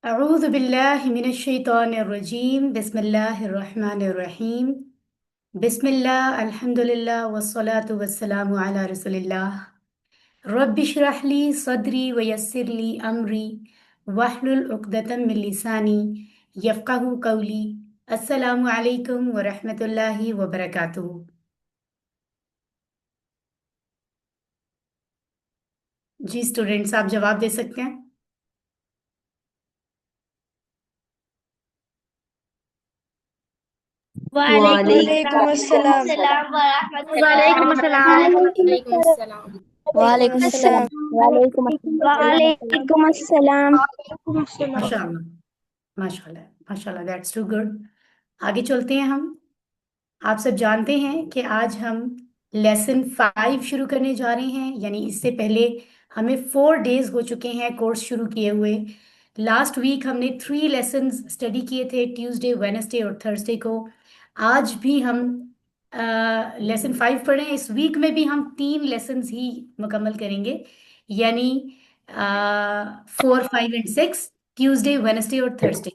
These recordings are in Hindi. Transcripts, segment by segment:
अऊज़ु बिल्लाहि मिनश्शैतानिर्रजीम बिस्मिल्लाहिर्रहमानिर्रहीम बिस्मिल्लाह अल्हम्दुलिल्लाह वस्सलातु वस्सलामु अला रसूलिल्लाह रब्बि इश्रह ली सदरी व यस्सिर ली अमरी वहलुल उक़दतम मिन लिसानी यफ़क़हू क़ौली। अस्सलामु अलैकुम व रहमतुल्लाहि व बरकातुहू। जी स्टूडेंट्स, आप जवाब दे सकते हैं। वालेकुम वालेकुम अस्सलाम। अस्सलाम वालेकुम अस्सलाम। वालेकुम अस्सलाम। वालेकुम अस्सलाम। वालेकुम अस्सलाम। वालेकुम अस्सलाम। माशाल्लाह, माशाल्लाह, माशाल्लाह, दैट्स टू गुड। आगे चलते हैं हम। आप सब जानते हैं कि आज हम लेसन 5 शुरू करने जा रहे हैं, यानी इससे पहले हमें 4 डेज हो चुके हैं कोर्स शुरू किए हुए। लास्ट वीक हमने 3 लेसन्स स्टडी किए थे, ट्यूसडे, वेडनेसडे और थर्सडे को। आज भी हम लेसन 5 पढ़े हैं। इस वीक में भी हम 3 लेसन्स ही मुकम्मल करेंगे, यानी 4, 5 एंड 6, ट्यूसडे, वेडनेसडे और थर्सडे।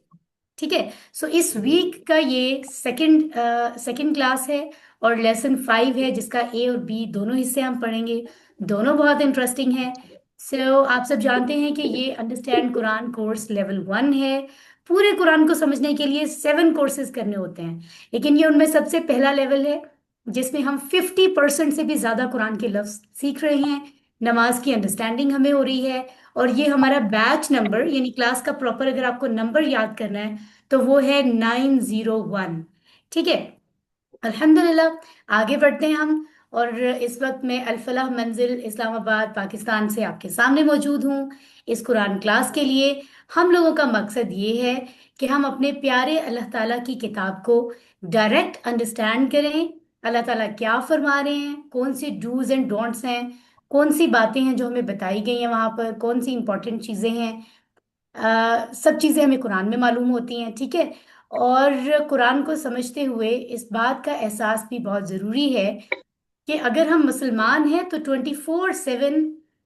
ठीक है। सो इस वीक का ये सेकंड क्लास है और लेसन 5 है, जिसका ए और बी दोनों हिस्से हम पढ़ेंगे। दोनों बहुत इंटरेस्टिंग है। सो आप सब जानते हैं कि ये अंडरस्टैंड कुरान कोर्स लेवल 1 है। पूरे कुरान को समझने के लिए 7 कोर्सेज करने होते हैं, लेकिन ये उनमें सबसे पहला लेवल है जिसमें हम 50% से भी ज्यादा कुरान के लफ्ज सीख रहे हैं। नमाज की अंडरस्टैंडिंग हमें हो रही है। और ये हमारा बैच नंबर, यानी क्लास का प्रॉपर अगर आपको नंबर याद करना है तो वो है 901। ठीक है। अल्हम्दुलिल्लाह, आगे बढ़ते हैं हम। और इस वक्त मैं अल-फलाह मंजिल इस्लामाबाद पाकिस्तान से आपके सामने मौजूद हूँ इस कुरान क्लास के लिए। हम लोगों का मकसद ये है कि हम अपने प्यारे अल्लाह ताला की किताब को डायरेक्ट अंडरस्टैंड करें। अल्लाह ताला क्या फरमा रहे हैं, कौन सी डूज एंड डोंट्स हैं, कौन सी बातें हैं जो हमें बताई गई हैं वहाँ पर, कौन सी इंपॉर्टेंट चीज़ें हैं। सब चीज़ें हमें कुरान में मालूम होती हैं। ठीक है। और कुरान को समझते हुए इस बात का एहसास भी बहुत ज़रूरी है कि अगर हम मुसलमान हैं तो 24/7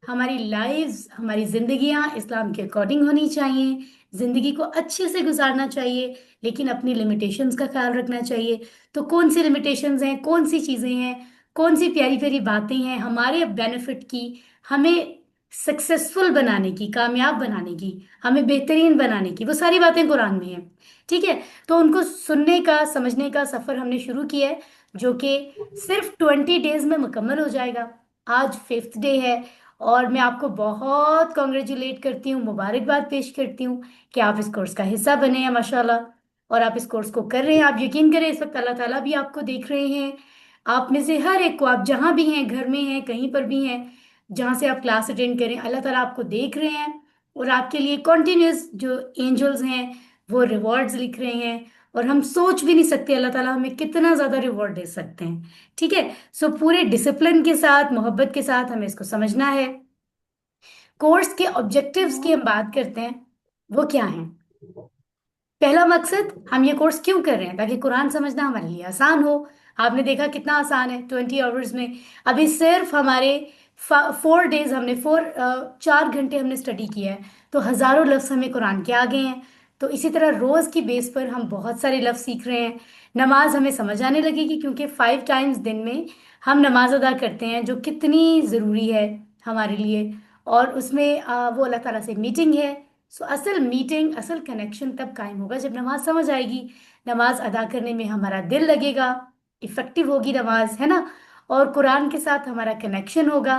हमारी लाइव्स, हमारी जिंदगियां इस्लाम के अकॉर्डिंग होनी चाहिए। जिंदगी को अच्छे से गुजारना चाहिए, लेकिन अपनी लिमिटेशंस का ख्याल रखना चाहिए। तो कौन सी लिमिटेशंस हैं, कौन सी चीज़ें हैं, कौन सी प्यारी प्यारी बातें हैं हमारे बेनिफिट की, हमें सक्सेसफुल बनाने की, कामयाब बनाने की, हमें बेहतरीन बनाने की, वो सारी बातें कुरान में हैं। ठीक है। तो उनको सुनने का, समझने का सफ़र हमने शुरू किया है, जो कि सिर्फ 20 डेज में मुकम्मल हो जाएगा। आज 5th डे है और मैं आपको बहुत कॉन्ग्रेचुलेट करती हूँ, मुबारकबाद पेश करती हूँ कि आप इस कोर्स का हिस्सा बने हैं माशाल्लाह। और आप इस कोर्स को कर रहे हैं। आप यकीन करें, इस वक्त अल्लाह ताला भी आपको देख रहे हैं। आप में से हर एक को, आप जहाँ भी हैं, घर में हैं, कहीं पर भी हैं, जहाँ से आप क्लास अटेंड करें, अल्लाह ताला आपको देख रहे हैं और आपके लिए कॉन्टिन्यूस जो एंजल्स हैं वो रिवॉर्ड्स लिख रहे हैं। और हम सोच भी नहीं सकते अल्लाह ताला हमें कितना ज़्यादा रिवॉर्ड दे सकते हैं। ठीक है। सो पूरे डिसिप्लिन के साथ, मोहब्बत के साथ हमें इसको समझना है। कोर्स के ऑब्जेक्टिव्स की हम बात करते हैं, वो क्या हैं। पहला मकसद, हम ये कोर्स क्यों कर रहे हैं, ताकि कुरान समझना हमारे लिए आसान हो। आपने देखा कितना आसान है 20 आवर्स में। अभी सिर्फ हमारे 4 डेज हमने 4 घंटे हमने स्टडी किया है, तो हजारों लफ्ज हमें कुरान के आ गए हैं। तो इसी तरह रोज की बेस पर हम बहुत सारे लफ्ज सीख रहे हैं। नमाज हमें समझ आने लगेगी, क्योंकि 5 टाइम्स दिन में हम नमाज अदा करते हैं, जो कितनी ज़रूरी है हमारे लिए। और उसमें वो अल्लाह ताला से मीटिंग है। सो असल मीटिंग, असल कनेक्शन तब कायम होगा जब नमाज समझ आएगी। नमाज अदा करने में हमारा दिल लगेगा, इफेक्टिव होगी नमाज, है ना। और कुरान के साथ हमारा कनेक्शन होगा।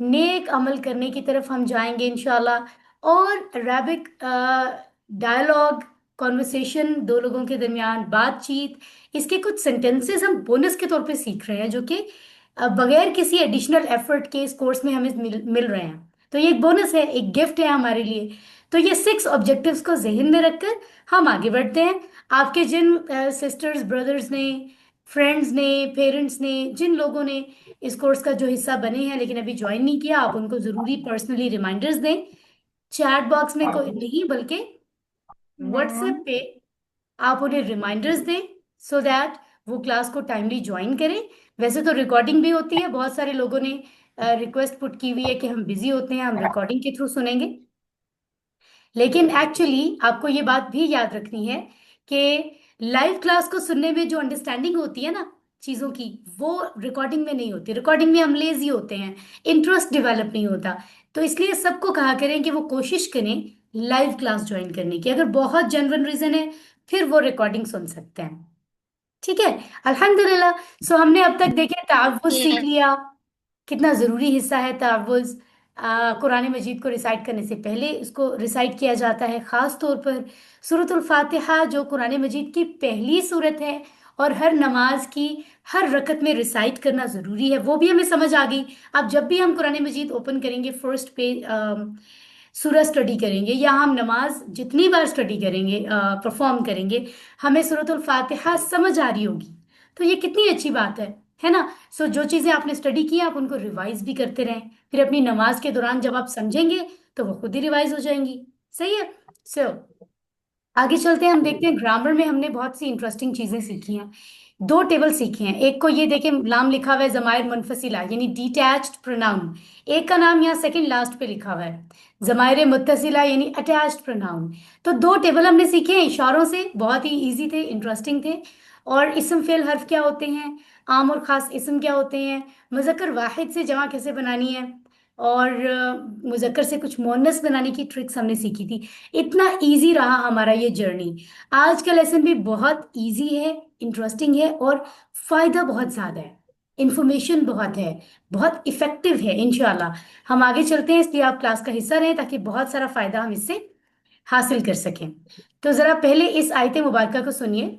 नेक अमल करने की तरफ हम जाएंगे इंशाल्लाह। और अरेबिक डायलॉग, कॉन्वर्सेशन, दो लोगों के दरमियान बातचीत, इसके कुछ सेंटेंसेस हम बोनस के तौर पे सीख रहे हैं, जो कि बगैर किसी एडिशनल एफर्ट के इस कोर्स में हमें मिल रहे हैं। तो ये एक बोनस है, एक गिफ्ट है हमारे लिए। तो ये 6 ऑब्जेक्टिव्स को जहन में रखकर हम आगे बढ़ते हैं। आपके जिन सिस्टर्स, ब्रदर्स ने, फ्रेंड्स ने, पेरेंट्स ने, जिन लोगों ने इस कोर्स का जो हिस्सा बने हैं लेकिन अभी ज्वाइन नहीं किया, आप उनको जरूरी पर्सनली रिमाइंडर्स दें। चैट बॉक्स में कोई नहीं, बल्कि व्हाट्सएप पे आप उन्हें रिमाइंडर्स दें, सो दैट वो क्लास को टाइमली ज्वाइन करें। वैसे तो रिकॉर्डिंग भी होती है, बहुत सारे लोगों ने रिक्वेस्ट पुट की हुई है कि हम बिजी होते हैं, हम रिकॉर्डिंग के थ्रू सुनेंगे। लेकिन एक्चुअली आपको ये बात भी याद रखनी है कि लाइव क्लास को सुनने में जो अंडरस्टैंडिंग होती है ना चीज़ों की, वो रिकॉर्डिंग में नहीं होती। रिकॉर्डिंग में हम लेजी होते हैं, इंटरेस्ट डेवलप नहीं होता। तो इसलिए सबको कहा करें कि वो कोशिश करें लाइव क्लास ज्वाइन करने की। अगर बहुत जेन्युइन रीजन है फिर वो रिकॉर्डिंग सुन सकते हैं। ठीक है, अल्हम्दुलिल्लाह। सो हमने अब तक देखे तआव्वुज़ सीख लिया, कितना ज़रूरी हिस्सा है तआव्वुज़। कुरान मजीद को रिसाइट करने से पहले उसको रिसाइट किया जाता है, ख़ास तौर पर सूरतुल फातिहा जो कुरान मजीद की पहली सूरत है और हर नमाज की हर रकत में रिसाइट करना ज़रूरी है, वो भी हमें समझ आ गई। अब जब भी हम कुरान मजीद ओपन करेंगे, फर्स्ट पेज सूरह स्टडी करेंगे या हम नमाज जितनी बार स्टडी करेंगे, परफॉर्म करेंगे, हमें सूरतुल फातिहा समझ आ रही होगी। तो ये कितनी अच्छी बात है ना। सो जो चीज़ें आपने स्टडी की आप उनको रिवाइज भी करते रहें, फिर अपनी नमाज के दौरान जब आप समझेंगे तो वो खुद ही रिवाइज हो जाएंगी। सही है। सो आगे चलते हैं, हम देखते हैं ग्रामर में हमने बहुत सी इंटरेस्टिंग चीजें सीखी हैं। दो टेबल सीखे हैं। एक को ये देखें, नाम लिखा हुआ है जमायर मुनफसिला यानी डिटैच्ड प्रोनाउन। एक का नाम यहाँ सेकंड लास्ट पे लिखा हुआ है जमायर मुत्तसिला यानी अटैच्ड प्रोनाउन। तो दो टेबल हमने सीखे हैं इशारों से, बहुत ही इजी थे, इंटरेस्टिंग थे। और इसम फेल हर्फ क्या होते हैं, आम और खास इसम क्या होते हैं, मुज़क्कर वाहिद से जमा कैसे बनानी है, और मुज़क्कर से कुछ मुअन्नस बनाने की ट्रिक्स हमने सीखी थी। इतना इजी रहा हमारा ये जर्नी। आज का लेसन भी बहुत इजी है, इंटरेस्टिंग है और फायदा बहुत ज्यादा है, इंफॉर्मेशन बहुत है, बहुत इफेक्टिव है। इंशाल्लाह हम आगे चलते हैं, इसलिए आप क्लास का हिस्सा रहें ताकि बहुत सारा फायदा हम इससे हासिल कर सकें। तो जरा पहले इस आयत मुबारका को सुनिए।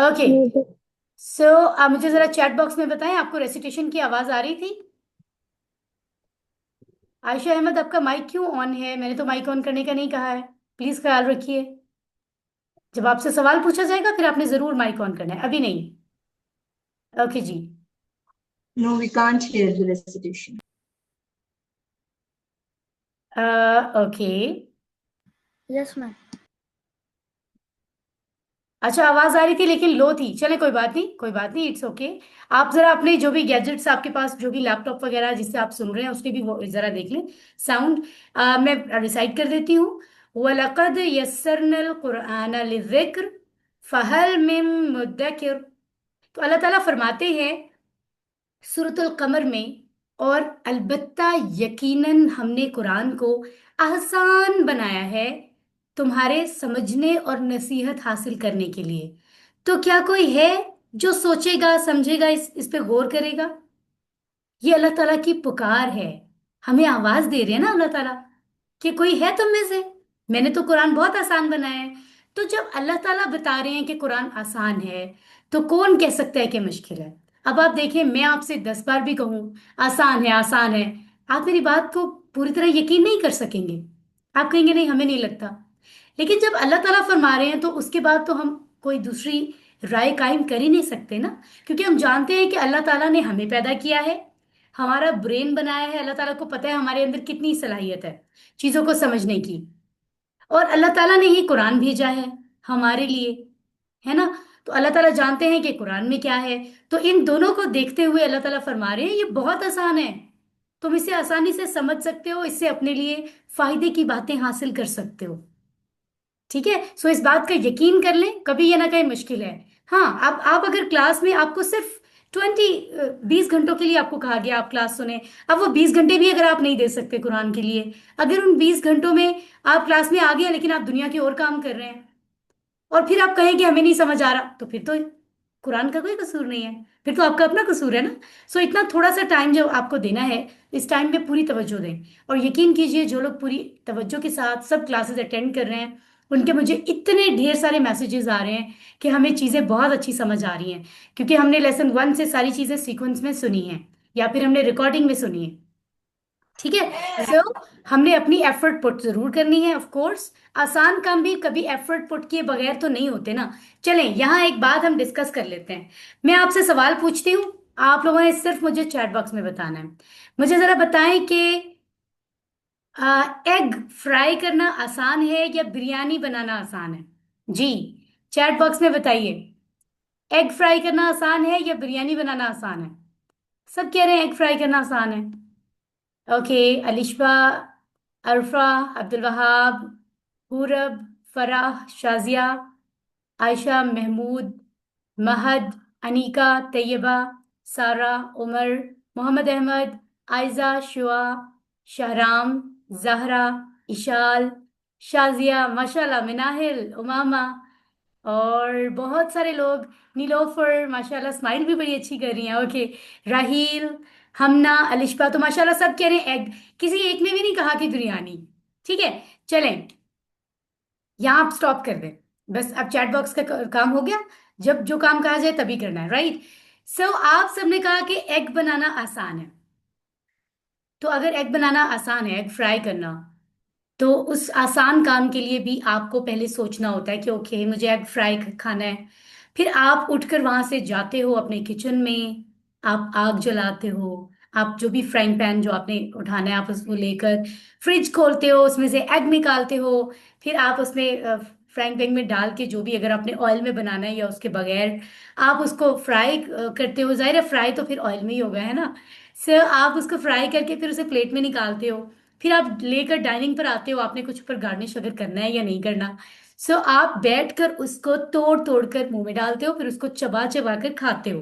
ओके। सो आप मुझे जरा चैट बॉक्स में बताएं, आपको रेसिटेशन की आवाज आ रही थी? आयशा अहमद, आपका माइक क्यों ऑन है? मैंने तो माइक ऑन करने का नहीं कहा है, प्लीज ख्याल रखिए। जब आपसे सवाल पूछा जाएगा फिर आपने जरूर माइक ऑन करना है, अभी नहीं। ओके जी। No, we can't hear the recitation. Okay. Yes ma'am. अच्छा, आवाज आ रही थी लेकिन लो थी, चले कोई बात नहीं, कोई बात नहीं, इट्स ओके। आप जरा अपने जो भी गैजेट्स आपके पास, जो भी लैपटॉप वगैरह जिससे आप सुन रहे हैं उसके भी वो जरा देख लें साउंड। मैं रिसाइट कर देती हूँ। वलक़द यस्सरनल कुरआन लिज़िक्र फहल मिन मुद्दकिर। तो अल्लाह ताला फरमाते हैं सूरतुल कमर में, और अलबत्ता यकीनन हमने कुरान को आसान बनाया है तुम्हारे समझने और नसीहत हासिल करने के लिए। तो क्या कोई है जो सोचेगा, समझेगा, इस पे गौर करेगा? ये अल्लाह ताला की पुकार है, हमें आवाज दे रहे हैं ना अल्लाह ताला कि कोई है तुम में से, मैंने तो कुरान बहुत आसान बनाया है। तो जब अल्लाह ताला बता रहे हैं कि कुरान आसान है, तो कौन कह सकता है कि मुश्किल है? अब आप देखें, मैं आपसे 10 बार भी कहूं आसान है, आसान है, आप मेरी बात को पूरी तरह यकीन नहीं कर सकेंगे। आप कहेंगे नहीं हमें नहीं लगता। लेकिन जब अल्लाह ताला फरमा रहे हैं तो उसके बाद तो हम कोई दूसरी राय कायम कर ही नहीं सकते ना, क्योंकि हम जानते हैं कि अल्लाह ताला ने हमें पैदा किया है, हमारा ब्रेन बनाया है, अल्लाह ताला को पता है हमारे अंदर कितनी सलाहियत है चीजों को समझने की। और अल्लाह ताला ने ही कुरान भेजा है हमारे लिए, है ना। तो अल्लाह ताला जानते हैं कि कुरान में क्या है। तो इन दोनों को देखते हुए अल्लाह ताला फरमा रहे हैं ये बहुत आसान है, तुम इसे आसानी से समझ सकते हो, इससे अपने लिए फायदे की बातें हासिल कर सकते हो। ठीक है, सो इस बात का यकीन कर लें, कभी ये ना कहीं मुश्किल है। हाँ, आप अगर क्लास में आपको सिर्फ 20 घंटों के लिए आपको कहा गया आप क्लास सुने, अब वो 20 घंटे भी अगर आप नहीं दे सकते कुरान के लिए, अगर उन 20 घंटों में आप क्लास में आ गए लेकिन आप दुनिया के और काम कर रहे हैं, और फिर आप कहें कि हमें नहीं समझ आ रहा, तो फिर तो कुरान का कोई कसूर नहीं है, फिर तो आपका अपना कसूर है ना। सो इतना थोड़ा सा टाइम जो आपको देना है, इस टाइम में पूरी तवज्जो दें। और यकीन कीजिए जो लोग पूरी तवज्जो के साथ सब क्लासेस अटेंड कर रहे हैं, उनके मुझे इतने ढेर सारे मैसेजेस आ रहे हैं कि हमें चीज़ें बहुत अच्छी समझ आ रही हैं, क्योंकि हमने लेसन 1 से सारी चीज़ें सीक्वेंस में सुनी हैं या फिर हमने रिकॉर्डिंग में सुनी है। ठीक है, सो हमने अपनी एफर्ट पुट जरूर करनी है ऑफ कोर्स। आसान काम भी कभी एफर्ट पुट किए बगैर तो नहीं होते ना। चलें, यहाँ एक बात हम डिस्कस कर लेते हैं। मैं आपसे सवाल पूछती हूँ, आप लोगों ने सिर्फ मुझे चैट बॉक्स में बताना है। मुझे जरा बताएं कि एग फ्राई करना आसान है या बिरयानी बनाना आसान है? जी, चैट बॉक्स में बताइए। एग फ्राई करना आसान है या बिरयानी बनाना आसान है? सब कह रहे हैं एग फ्राई करना आसान है। ओके, अलिशबा, अरफा, अब्दुल वहाब, पूरब, फराह, शाजिया, आयशा, महमूद, महद, अनीका, तैयबा, सारा, उमर, मोहम्मद अहमद, आयजा, शुआ, शहराम, जहरा, इशाल, शाजिया, माशाल्लाह, मिनाहिल, उमामा और बहुत सारे लोग, नीलोफर, माशाल्लाह स्माइल भी बड़ी अच्छी कर रही हैं। ओके, राहील, हमना, अलिशबा, तो माशाल्लाह सब कह रहे हैं एग। किसी एक ने भी नहीं कहा कि बिरयानी। ठीक है, चलें, यहाँ आप स्टॉप कर दें। बस अब चैट बॉक्स का काम हो गया। जब जो काम कहा जाए तभी करना है, राइट? सो आप सबने कहा कि एग बनाना आसान है। तो अगर एग बनाना आसान है, एग फ्राई करना, तो उस आसान काम के लिए भी आपको पहले सोचना होता है कि ओके मुझे एग फ्राई खाना है। फिर आप उठकर वहां से जाते हो अपने किचन में, आप आग जलाते हो, आप जो भी फ्राइंग पैन जो आपने उठाना है आप उसको लेकर फ्रिज खोलते हो, उसमें से एग निकालते हो। फिर आप उसमें फ्राइंग पैन में डाल के जो भी, अगर आपने ऑयल में बनाना है या उसके बगैर, आप उसको फ्राई करते हो। जाहिर है फ्राई तो फिर ऑयल में ही होगा, है ना? सो आप उसको फ्राई करके फिर उसे प्लेट में निकालते हो। फिर आप लेकर डाइनिंग पर आते हो, आपने कुछ ऊपर गार्निश अगर करना है या नहीं करना। सो आप बैठकर उसको तोड़ तोड़ कर मुंह में डालते हो, फिर उसको चबा चबा कर खाते हो।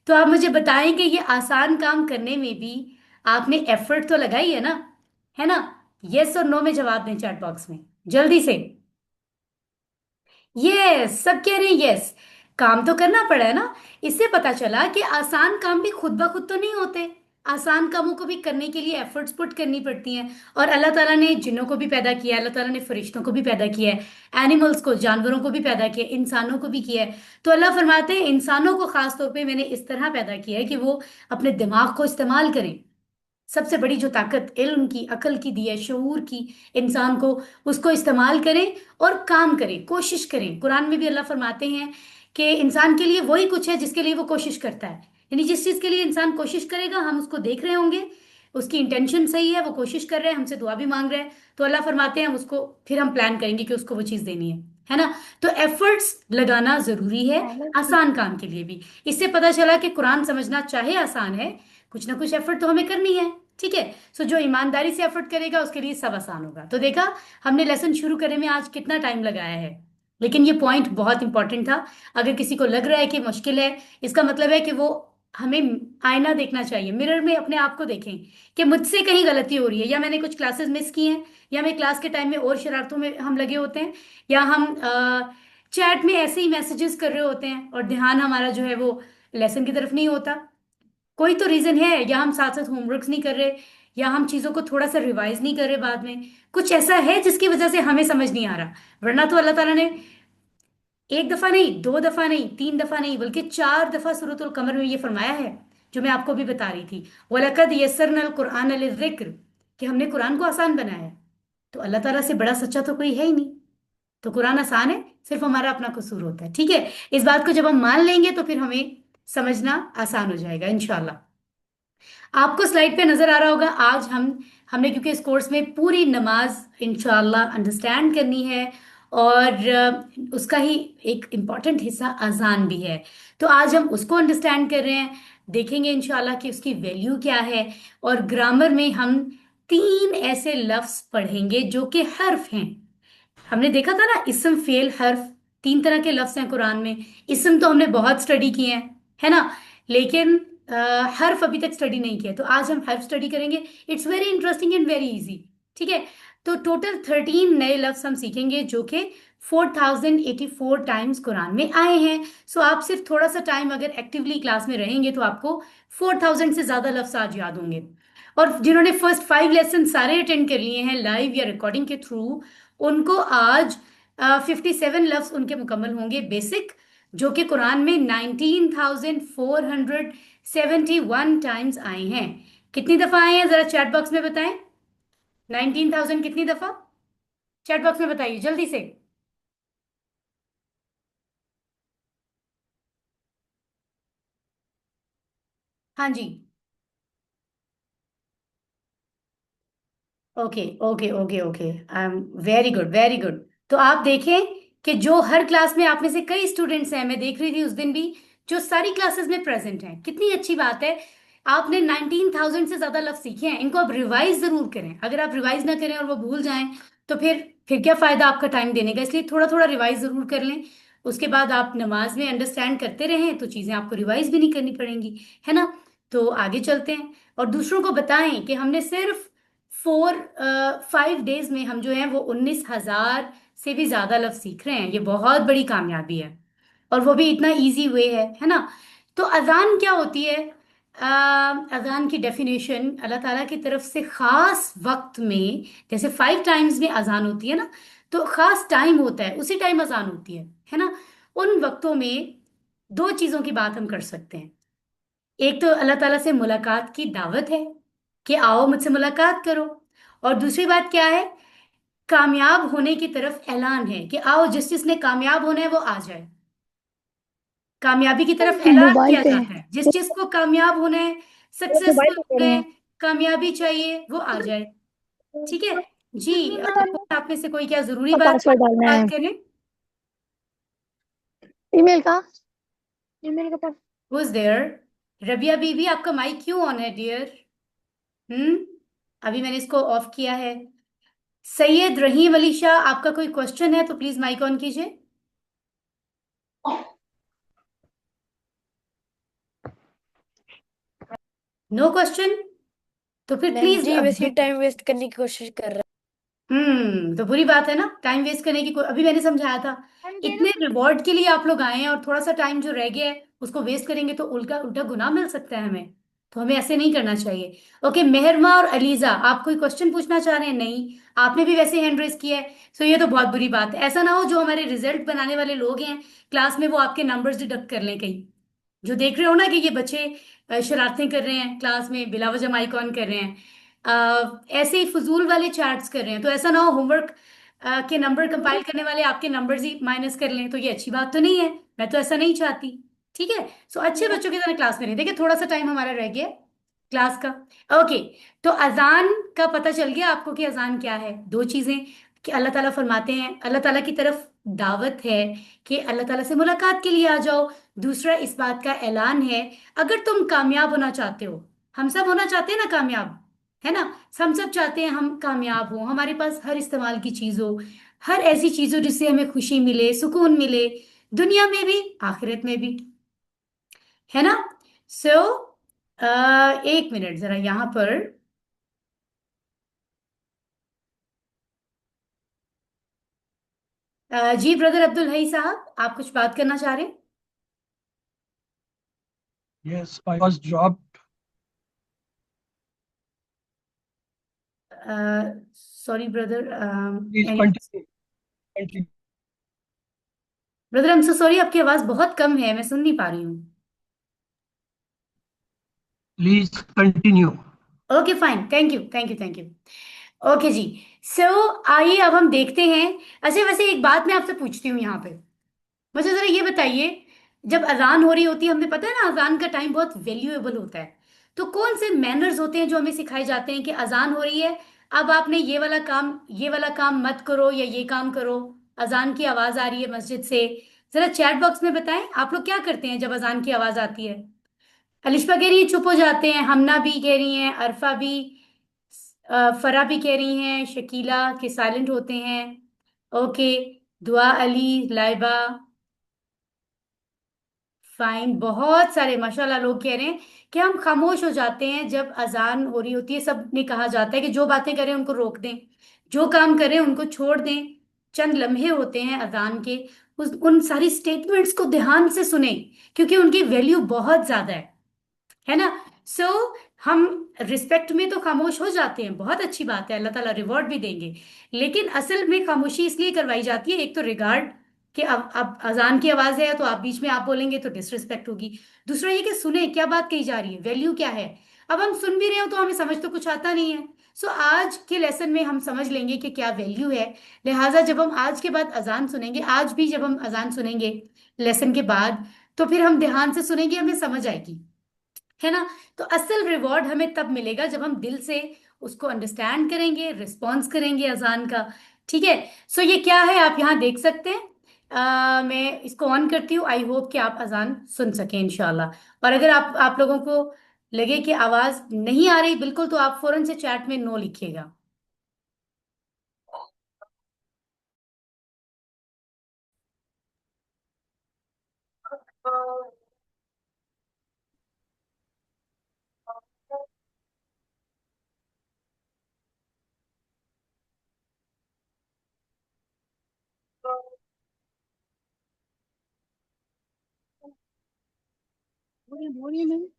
तो आप मुझे बताएं कि ये आसान काम करने में भी आपने एफर्ट तो लगाई है ना? है ना? यस और नो में जवाब दें चैट बॉक्स में, जल्दी से। यस, सब कह रहे हैं यस। काम तो करना पड़ा है ना। इससे पता चला कि आसान काम भी खुद ब खुद तो नहीं होते। आसान कामों को भी करने के लिए एफर्ट्स पुट करनी पड़ती हैं। और अल्लाह ताला ने जिन्नों को भी पैदा किया है, अल्लाह ताला ने फरिश्तों को भी पैदा किया है, एनिमल्स को, जानवरों को भी पैदा किया है, इंसानों को भी किया है। तो अल्लाह फरमाते हैं इंसानों को खास तौर पे मैंने इस तरह पैदा किया है कि वो अपने दिमाग को इस्तेमाल करें। सबसे बड़ी जो ताकत इल्म की, अकल की दी है, शऊर की, इंसान को, उसको इस्तेमाल करें और काम करें, कोशिश करें। कुरान में भी अल्लाह फरमाते हैं कि इंसान के लिए वही कुछ है जिसके लिए वो कोशिश करता है। यानी जिस चीज के लिए इंसान कोशिश करेगा हम उसको देख रहे होंगे, उसकी इंटेंशन सही है, वो कोशिश कर रहे हैं, हमसे दुआ भी मांग रहे हैं, तो अल्लाह फरमाते हैं हम उसको, फिर हम प्लान करेंगे कि उसको वो चीज देनी है ना? तो एफर्ट्स लगाना जरूरी है आसान काम के लिए भी। इससे पता चला कि कुरान समझना चाहे आसान है, कुछ ना कुछ एफर्ट तो हमें करनी है। ठीक है, सो जो ईमानदारी से एफर्ट करेगा उसके लिए सब आसान होगा। तो देखा, हमने लेसन शुरू करने में आज कितना टाइम लगाया है, लेकिन ये पॉइंट बहुत इंपॉर्टेंट था। अगर किसी को लग रहा है कि मुश्किल है, इसका मतलब है कि वो, हमें आईना देखना चाहिए, मिरर में अपने आप को देखें कि मुझसे कहीं गलती हो रही है, या मैंने कुछ क्लासेस मिस की हैं, या मैं क्लास के टाइम में और शरारतों में हम लगे होते हैं, या हम चैट में ऐसे ही मैसेजेस कर रहे होते हैं और ध्यान हमारा जो है वो लेसन की तरफ नहीं होता। कोई तो रीजन है, या हम साथ साथ होमवर्क्स नहीं कर रहे, या हम चीजों को थोड़ा सा रिवाइज नहीं कर रहे बाद में, कुछ ऐसा है जिसकी वजह से हमें समझ नहीं आ रहा। वरना तो अल्लाह ताला ने एक दफा नहीं, दो दफा नहीं, तीन दफा नहीं, बल्कि चार दफा सूरतुल कमर में ये फरमाया है, जो मैं आपको भी बता रही थी, वलकद यस्सरनल कुरआन लिज़िक्र, कि हमने कुरान को आसान बनाया है। तो अल्लाह ताला से बड़ा सच्चा तो कोई है ही नहीं। तो कुरान आसान है, सिर्फ हमारा अपना कसूर होता है। ठीक है, इस बात को जब हम मान लेंगे तो फिर हमें समझना आसान हो जाएगा इंशाल्लाह। आपको स्लाइड पे नजर आ रहा होगा, आज हमने क्योंकि इस कोर्स में पूरी नमाज इंशाल्लाह अंडरस्टैंड करनी है, और उसका ही एक इम्पॉर्टेंट हिस्सा अजान भी है। तो आज हम उसको अंडरस्टैंड कर रहे हैं, देखेंगे इंशाल्लाह कि उसकी वैल्यू क्या है। और ग्रामर में हम तीन ऐसे लफ्ज पढ़ेंगे जो कि हर्फ हैं। हमने देखा था ना, इसम, फेल, हर्फ, तीन तरह के लफ्ज हैं कुरान में। इसम तो हमने बहुत स्टडी किए हैं, है ना? लेकिन हर्फ अभी तक स्टडी नहीं किया, तो आज हम हर्फ स्टडी करेंगे। It's very interesting and very easy. ठीक है, तो टोटल 13 नए लफ्ज हम सीखेंगे जो कि 4084 कुरान में आए हैं। सो आप सिर्फ थोड़ा सा टाइम अगर एक्टिवली क्लास में रहेंगे तो आपको 4000 से ज्यादा लफ्ज आज याद होंगे। और जिन्होंने फर्स्ट 5 लेसन सारे अटेंड कर लिए हैं लाइव या रिकॉर्डिंग के थ्रू, उनको आज 57 लफ्ज उनके मुकम्मल होंगे बेसिक, जो कि कुरान में 19,471 टाइम्स आए हैं। कितनी दफा आए हैं जरा चैट बॉक्स में बताएं। 19,000 कितनी दफा? चैट बॉक्स में बताइए जल्दी से। हाँ जी। Okay okay okay okay, I am very good very good. तो आप देखें कि जो हर क्लास में आप में से कई स्टूडेंट्स हैं, मैं देख रही थी उस दिन भी, जो सारी क्लासेस में प्रेजेंट हैं। कितनी अच्छी बात है। आपने 19,000 से ज्यादा लफ्ज सीखे हैं, इनको आप रिवाइज जरूर करें। अगर आप रिवाइज ना करें और वो भूल जाएं तो फिर क्या फायदा आपका टाइम देने का। इसलिए थोड़ा थोड़ा रिवाइज जरूर कर लें। उसके बाद आप नमाज में अंडरस्टैंड करते रहें तो चीजें आपको रिवाइज भी नहीं करनी पड़ेंगी, है ना। तो आगे चलते हैं और दूसरों को बताएं कि हमने सिर्फ 5 डेज में हम जो है वो 19,000 से भी ज्यादा लफ्ज सीख रहे हैं। ये बहुत बड़ी कामयाबी है, और वो भी इतना इजी वे है ना। तो अजान क्या होती है? अजान की डेफिनेशन, अल्लाह ताला की तरफ से खास वक्त में, जैसे 5 टाइम्स में अजान होती है ना, तो खास टाइम होता है, उसी टाइम अजान होती है ना। उन वक्तों में दो चीजों की बात हम कर सकते हैं। एक तो अल्लाह ताला से मुलाकात की दावत है कि आओ मुझसे मुलाकात करो, और दूसरी बात क्या है? कामयाब होने की तरफ ऐलान है कि आओ जिस जिसने कामयाब होना है वो आ जाए। कामयाबी की तरफ ऐलान मोबाइल किया पे जाता है, जिस जिसको कामयाब होना है, मोबाइल सक्सेसफुल पे कह होना रहे है, हैं। कामयाबी चाहिए, वो आ जाए। ठीक है जी। आप में से कोई क्या जरूरी का बात पासवर्ड डालना है। बात करें? ईमेल का ईमेल का पास हु इज देयर? रबिया बीबी, आपका माइक क्यों ऑन है डियर? अभी मैंने इसको ऑफ किया है। सैयद रहीम अली शाह, आपका कोई क्वेश्चन है तो प्लीज माइक ऑन कीजिए। No question? तो फिर मैम प्लीज। जी वैसे ही टाइम वेस्ट करने की कोशिश कर रहा तो बुरी बात है ना, टाइम वेस्ट करने की। कोई, अभी मैंने समझाया था। इतने रिवॉर्ड के लिए आप लोग आए हैं और थोड़ा सा टाइम जो रह गया है उसको वेस्ट करेंगे तो उल्टा उल्टा गुनाह मिल सकता है हमें। तो हमें ऐसे नहीं करना चाहिए। ओके, मेहरमा और अलीजा, आप कोई क्वेश्चन पूछना चाह रहे हैं? नहीं, आपने भी वैसे हैंड रेस किया है। सो ये तो बहुत बुरी बात है। ऐसा ना हो जो हमारे रिजल्ट बनाने वाले लोग हैं क्लास में वो आपके नंबर्स डिडक्ट कर लें कहीं। जो देख रहे हो ना कि ये बच्चे शरारतें कर रहे हैं क्लास में, बिला वजह माइक ऑन कर रहे हैं, ऐसे ही फजूल वाले चैट्स कर रहे हैं, तो ऐसा ना हो होमवर्क के नंबर कंपाइल करने वाले आपके नंबर्स ही माइनस कर लें, तो ये अच्छी बात तो नहीं है। मैं तो ऐसा नहीं चाहती। ठीक है। सो अच्छे बच्चों की तरह क्लास में रहिए। देखिए थोड़ा सा टाइम हमारा रह गया क्लास का। ओके, तो अजान का पता चल गया आपको कि अजान क्या है। दो चीजें कि अल्लाह ताला फरमाते हैं, अल्लाह ताला की तरफ दावत है कि अल्लाह ताला से मुलाकात के लिए आ जाओ। दूसरा इस बात का ऐलान है, अगर तुम कामयाब होना चाहते हो, हम सब होना चाहते हैं ना कामयाब, है ना। हम सब चाहते हैं हम कामयाब हो, हमारे पास हर इस्तेमाल की चीज हो, हर ऐसी चीज हो जिससे हमें खुशी मिले, सुकून मिले, दुनिया में भी आखिरत में भी, है ना। सो एक मिनट जरा यहां पर। जी ब्रदर अब्दुल हई साहब, आप कुछ बात करना चाह रहे हैं? Yes, I was dropped. Sorry brother. Please continue. Continue. Brother, I am so sorry, आपकी आवाज बहुत कम है, मैं सुन नहीं पा रही हूँ। Please continue. Okay fine, thank you thank you thank you. Okay जी। सो आइए अब हम देखते हैं। अच्छा वैसे एक बात मैं आपसे पूछती हूँ यहाँ पे, मुझे जरा ये बताइए, जब अजान हो रही होती है, हमें पता है ना अजान का टाइम बहुत वैल्यूएबल होता है, तो कौन से मैनर्स होते हैं जो हमें सिखाए जाते हैं कि अजान हो रही है, अब आपने ये वाला काम मत करो या ये काम करो, अजान की आवाज आ रही है मस्जिद से। जरा चैट बॉक्स में बताएं आप लोग क्या करते हैं जब अजान की आवाज आती है। अलिशा कह रही है चुप हो जाते हैं, हमना भी कह रही हैं, अरफा भी, फरा भी कह रही हैं, शकीला के साइलेंट होते हैं। ओके, दुआ अली, लाइबा, फाइन, बहुत सारे माशाल्लाह लोग कह रहे हैं कि हम खामोश हो जाते हैं जब अजान हो रही होती है। सब ने कहा जाता है कि जो बातें करें उनको रोक दें, जो काम करें उनको छोड़ दें। चंद लम्हे होते हैं अजान के, उन सारी स्टेटमेंट्स को ध्यान से सुने, क्योंकि उनकी वैल्यू बहुत ज्यादा है ना। सो हम रिस्पेक्ट में तो खामोश हो जाते हैं, बहुत अच्छी बात है, अल्लाह ताला रिवॉर्ड भी देंगे। लेकिन असल में खामोशी इसलिए करवाई जाती है, एक तो रिगार्ड कि अब अजान की आवाज है तो आप बीच में आप बोलेंगे तो डिसरिस्पेक्ट होगी। दूसरा ये कि सुने क्या बात कही जा रही है, वैल्यू क्या है। अब हम सुन भी रहे हो तो हमें समझ तो कुछ आता नहीं है। सो आज के लेसन में हम समझ लेंगे कि क्या वैल्यू है। लिहाजा जब हम आज के बाद अजान सुनेंगे, आज भी जब हम अजान सुनेंगे लेसन के बाद, तो फिर हम ध्यान से सुनेंगे, हमें समझ आएगी, है ना। तो असल रिवॉर्ड हमें तब मिलेगा जब हम दिल से उसको अंडरस्टैंड करेंगे, रिस्पॉन्स करेंगे अजान का। ठीक है। सो ये क्या है आप यहाँ देख सकते हैं, मैं इसको ऑन करती हूँ। आई होप कि आप अजान सुन सकें इंशाल्लाह। और अगर आप लोगों को लगे कि आवाज नहीं आ रही बिल्कुल, तो आप फौरन से चैट में नो लिखिएगा।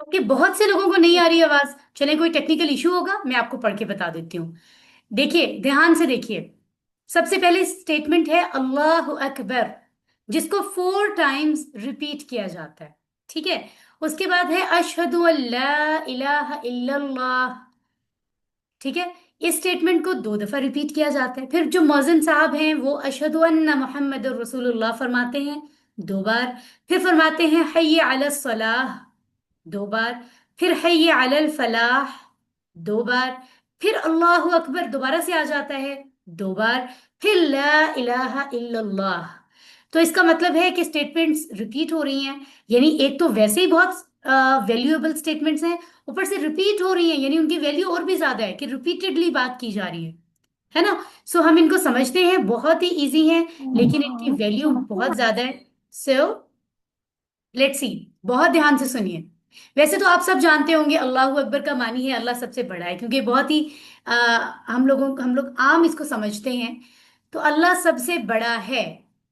ओके, बहुत से लोगों को नहीं आ रही आवाज। चले, कोई टेक्निकल इशू होगा, मैं आपको पढ़ के बता देती हूँ। देखिए, ध्यान से देखिए। सबसे पहले स्टेटमेंट है अल्लाह अकबर, जिसको 4 टाइम्स रिपीट किया जाता है। ठीक है। उसके बाद है अशहदु अल्ला इलाहा इल्लल्लाह। ठीक है। इस स्टेटमेंट को 2 दफा रिपीट किया जाता है। फिर जो मौज़िन साहब हैं वो अशहदु अन्ना मुहम्मद रसूलुल्लाह फरमाते हैं 2 बार। फिर फरमाते हैं हय्य अला सलाह 2 बार। फिर हय्य अलल फलाह 2 बार। फिर अल्लाहु अकबर दोबारा से आ जाता है 2 बार। फिर ला इलाहा इल्लल्लाह। तो इसका मतलब है कि स्टेटमेंट्स रिपीट हो रही हैं। यानी एक तो वैसे ही बहुत वैल्यूएबल स्टेटमेंट्स हैं, ऊपर से रिपीट हो रही हैं, यानी उनकी वैल्यू और भी ज्यादा है कि रिपीटेडली बात की जा रही है ना। सो हम इनको समझते हैं, बहुत ही इजी है, लेकिन इनकी वैल्यू बहुत ज्यादा है। सो लेट्स सी, बहुत ध्यान से सुनिए। वैसे तो आप सब जानते होंगे अल्लाह अकबर का मानी है अल्लाह सबसे बड़ा है, क्योंकि बहुत ही आ, हम लोग आम इसको समझते हैं। तो अल्लाह सबसे बड़ा है।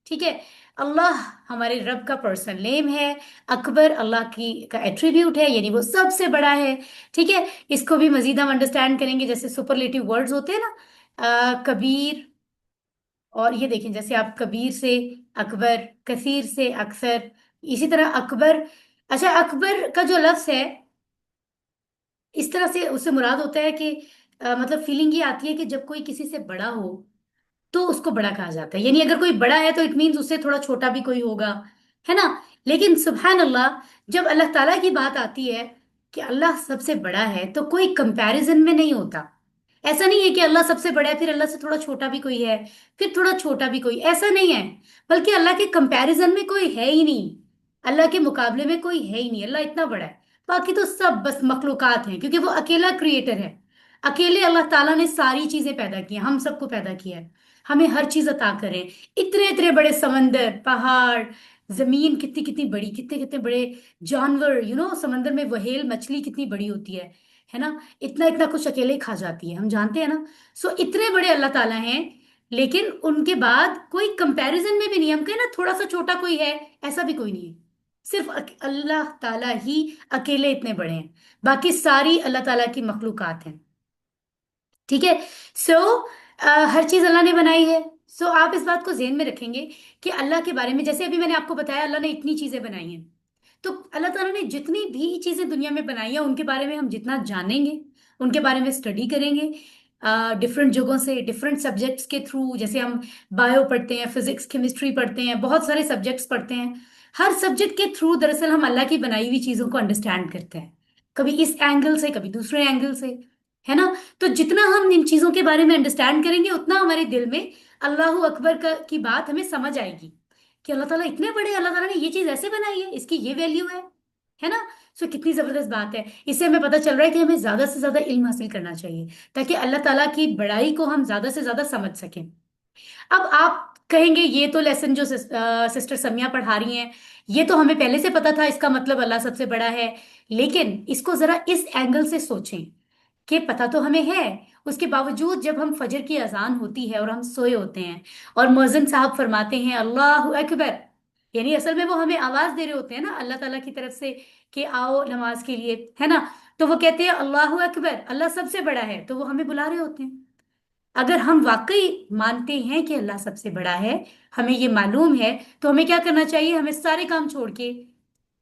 ठीक है। अल्लाह हमारे रब का पर्सनल नेम है। अकबर अल्लाह की का एट्रीब्यूट है, यानी वो सबसे बड़ा है। ठीक है। इसको भी मजीद हम अंडरस्टैंड करेंगे, जैसे सुपरलेटिव वर्ड्स होते हैं ना, कबीर। और ये देखें, जैसे आप कबीर से अकबर, कसीर से अक्सर, इसी तरह अकबर। अच्छा, अकबर का जो लफ्ज है, इस तरह से उससे मुराद होता है कि मतलब फीलिंग ये आती है कि जब कोई किसी से बड़ा हो तो उसको बड़ा कहा जाता है। यानी अगर कोई बड़ा है तो इट मीन्स उससे थोड़ा छोटा भी कोई होगा, है ना। लेकिन सुभान अल्लाह, जब अल्लाह ताला की बात आती है कि अल्लाह सबसे बड़ा है, तो कोई कंपैरिजन में नहीं होता। ऐसा नहीं है कि अल्लाह सबसे बड़ा है फिर अल्लाह से थोड़ा छोटा भी कोई है, फिर थोड़ा छोटा भी कोई, ऐसा नहीं है। बल्कि अल्लाह के कंपैरिजन में कोई है ही नहीं। अल्लाह के मुकाबले में कोई है ही नहीं, अल्लाह इतना बड़ा है। बाकी तो सब बस मखलूकात हैं, क्योंकि वो अकेला क्रिएटर है। अकेले अल्लाह ताला ने सारी चीजें पैदा की हैं, हम सबको पैदा किया है, हमें हर चीज अता करें। इतने इतने बड़े समंदर, पहाड़, जमीन कितनी कितनी बड़ी, कितने कितने बड़े जानवर, समंदर में वहेल मछली कितनी बड़ी होती है ना। इतना इतना कुछ अकेले ही खा जाती है, हम जानते हैं ना। सो इतने बड़े अल्लाह ताला हैं, लेकिन उनके बाद कोई कंपैरिजन में भी नहीं। हम कहें ना थोड़ा सा छोटा कोई है, ऐसा भी कोई नहीं है। सिर्फ अल्लाह ताला ही अकेले इतने बड़े हैं, बाकी सारी अल्लाह ताला की मखलूकात हैं। ठीक है। सो हर चीज अल्लाह ने बनाई है। सो आप इस बात को ज़हन में रखेंगे कि अल्लाह के बारे में, जैसे अभी मैंने आपको बताया अल्लाह ने इतनी चीजें बनाई हैं। तो अल्लाह ताला ने जितनी भी चीजें दुनिया में बनाई है, उनके बारे में हम जितना जानेंगे, उनके बारे में स्टडी करेंगे डिफरेंट जगहों से, डिफरेंट सब्जेक्ट्स के थ्रू। जैसे हम बायो पढ़ते हैं, फिजिक्स केमिस्ट्री पढ़ते हैं, बहुत सारे सब्जेक्ट्स पढ़ते हैं। हर सब्जेक्ट के थ्रू दरअसल हम अल्लाह की बनाई हुई चीजों को अंडरस्टैंड करते हैं, कभी इस एंगल से, कभी दूसरे एंगल से, है ना। तो जितना हम इन चीजों के बारे में अंडरस्टैंड करेंगे, उतना हमारे दिल में अल्लाह अकबर की बात हमें समझ आएगी कि अल्लाह ताला इतने बड़े, अल्लाह ताला ने ये चीज ऐसे बनाई है, इसकी ये वैल्यू है ना। सो कितनी जबरदस्त बात है। इससे हमें पता चल रहा है कि हमें ज्यादा से ज्यादा इल्म हासिल करना चाहिए, ताकि अल्लाह ताला की बड़ाई को हम ज्यादा से ज्यादा समझ सकें। अब आप कहेंगे ये तो लेसन जो सिस्टर समिया पढ़ा रही हैं, ये तो हमें पहले से पता था, इसका मतलब अल्लाह सबसे बड़ा है। लेकिन इसको जरा इस एंगल से सोचें कि पता तो हमें है, उसके बावजूद जब हम फजर की अजान होती है और हम सोए होते हैं और मुअज्जिन साहब फरमाते हैं अल्लाह अकबर, यानी असल में वो हमें आवाज दे रहे होते हैं ना अल्लाह ताला की तरफ से कि आओ नमाज के लिए, है ना। तो वो कहते हैं अल्लाह अकबर, अल्लाह सबसे बड़ा है, तो वो हमें बुला रहे होते हैं। अगर हम वाकई मानते हैं कि अल्लाह सबसे बड़ा है, हमें ये मालूम है, तो हमें क्या करना चाहिए? हमें सारे काम छोड़ के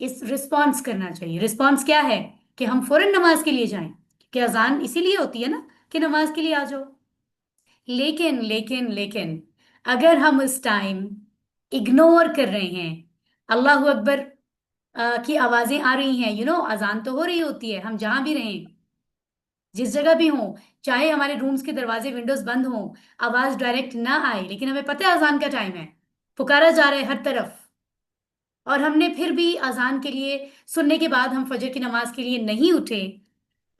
इस रिस्पॉन्स करना चाहिए। रिस्पॉन्स क्या है? कि हम फौरन नमाज के लिए जाएं, कि अजान इसीलिए होती है ना कि नमाज के लिए आ जाओ। लेकिन लेकिन लेकिन अगर हम इस टाइम इग्नोर कर रहे हैं, अल्लाह अकबर की आवाजें आ रही हैं, अजान तो हो रही होती है, हम जहां भी रहें, जिस जगह भी हों, चाहे हमारे रूम्स के दरवाजे विंडोज बंद हों, आवाज डायरेक्ट ना आए, लेकिन हमें पता है अजान का टाइम है, पुकारा जा रहा है हर तरफ, और हमने फिर भी अजान के लिए सुनने के बाद हम फजर की नमाज के लिए नहीं उठे,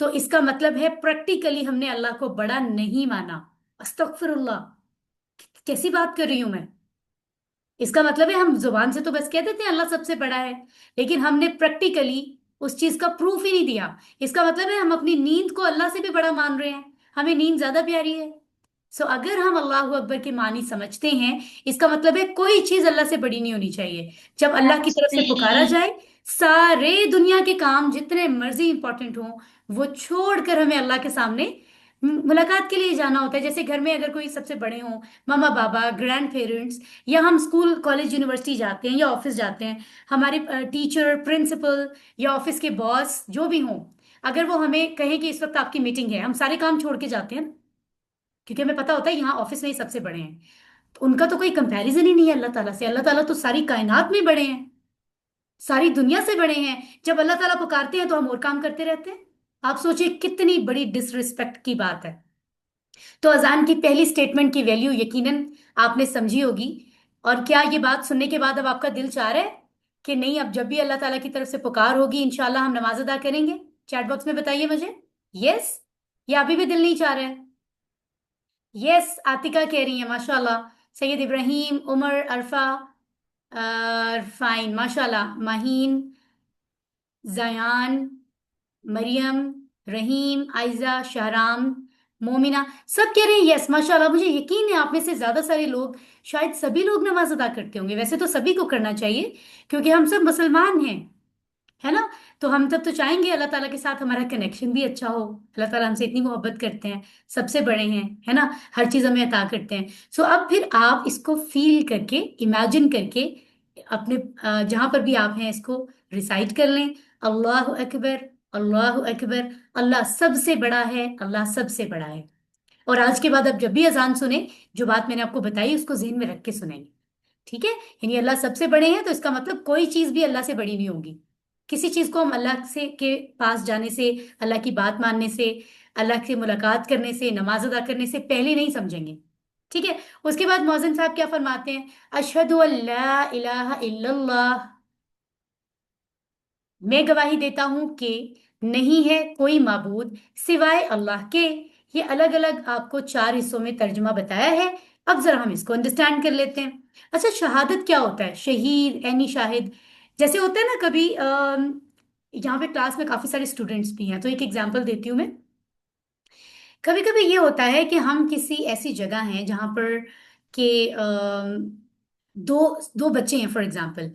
तो इसका मतलब है प्रैक्टिकली हमने अल्लाह को बड़ा नहीं माना। अस्तगफिरुल्लाह, कैसी बात कर रही हूं मैं। इसका मतलब है हम जुबान से तो बस कह देते हैं अल्लाह सबसे बड़ा है, लेकिन हमने प्रैक्टिकली उस चीज का प्रूफ ही नहीं दिया। इसका मतलब है हम अपनी नींद को अल्लाह से भी बड़ा मान रहे हैं, हमें नींद ज्यादा प्यारी है। सो अगर हम अल्लाह अकबर के मानी समझते हैं, इसका मतलब है कोई चीज अल्लाह से बड़ी नहीं होनी चाहिए। जब अल्लाह की तरफ से पुकारा Actually, जाए, सारे दुनिया के काम जितने मर्जी इंपॉर्टेंट हों, वो छोड़कर हमें अल्लाह के सामने मुलाकात के लिए जाना होता है। जैसे घर में अगर कोई सबसे बड़े हों, मामा बाबा, ग्रैंड पेरेंट्स, या हम स्कूल कॉलेज यूनिवर्सिटी जाते हैं या ऑफिस जाते हैं, हमारे टीचर, प्रिंसिपल या ऑफिस के बॉस जो भी हों, अगर वो हमें कहें कि इस वक्त आपकी मीटिंग है, हम सारे काम छोड़ के जाते हैं ना, क्योंकि हमें पता होता है यहाँ ऑफिस में ही सबसे बड़े हैं। तो उनका तो कोई कंपैरिजन ही नहीं है अल्लाह ताला से। अल्लाह ताला तो सारी कायनात में बड़े हैं, सारी दुनिया से बड़े हैं। जब अल्लाह ताला पुकारते हैं तो हम और काम करते रहते हैं। आप सोचिए कितनी बड़ी डिसरिस्पेक्ट की बात है। तो अजान की पहली स्टेटमेंट की वैल्यू यकीनन आपने समझी होगी। और क्या ये बात सुनने के बाद अब आपका दिल चाह रहा है कि नहीं, अब जब भी अल्लाह ताला की तरफ से पुकार होगी इंशाल्लाह हम नमाज अदा करेंगे? चैट बॉक्स में बताइए मुझे, यस या अभी भी दिल नहीं चाह रहा है? यस, आतिका कह रही है माशाल्लाह। सैयद इब्राहिम, उमर, अरफा, फाइन माशाल्लाह, माहीन, जयान, मरियम, रहीम, आयजा, शहराम, मोमिना, सब कह रहे हैं यस माशाल्लाह। मुझे यकीन है आप में से ज्यादा सारे लोग, शायद सभी लोग नमाज अदा करते होंगे। वैसे तो सभी को करना चाहिए क्योंकि हम सब मुसलमान हैं, है ना। तो हम तब तो चाहेंगे अल्लाह ताला के साथ हमारा कनेक्शन भी अच्छा हो। अल्लाह ताला हमसे इतनी मोहब्बत करते हैं, सबसे बड़े हैं, है ना, हर चीज हमें अता करते हैं। सो अब फिर आप इसको फील करके, इमेजिन करके अपने जहां पर भी आप हैं इसको रिसाइट कर लें। अल्लाह अकबर, अल्लाह अकबर, अल्लाह सबसे बड़ा है, अल्लाह सबसे बड़ा है। और आज के बाद अब जब भी अजान सुने, जो बात मैंने आपको बताई उसको जहन में रख के सुनेंगे, ठीक है। यानी अल्लाह सबसे बड़े हैं तो इसका मतलब कोई चीज भी अल्लाह से बड़ी नहीं होगी। किसी चीज को हम अल्लाह से के पास जाने से, अल्लाह की बात मानने से, अल्लाह से मुलाकात करने से, नमाज अदा करने से पहले नहीं समझेंगे, ठीक है। उसके बाद मौज़िन साहब क्या फरमाते हैं? अशहदु अल्ला इलाहा इल्लल्लाह, मैं गवाही देता हूं कि नहीं है कोई माबूद सिवाय अल्लाह के। ये अलग अलग आपको चार हिस्सों में तर्जुमा बताया है। अब जरा हम इसको अंडरस्टैंड कर लेते हैं। अच्छा, शहादत क्या होता है? शहीद यानी शाहिद। जैसे होता है ना कभी यहाँ पे क्लास में काफी सारे स्टूडेंट्स भी हैं, तो एक एग्जांपल देती हूँ मैं। कभी कभी ये होता है कि हम किसी ऐसी जगह हैं जहां पर के दो दो बच्चे हैं फॉर एग्जांपल,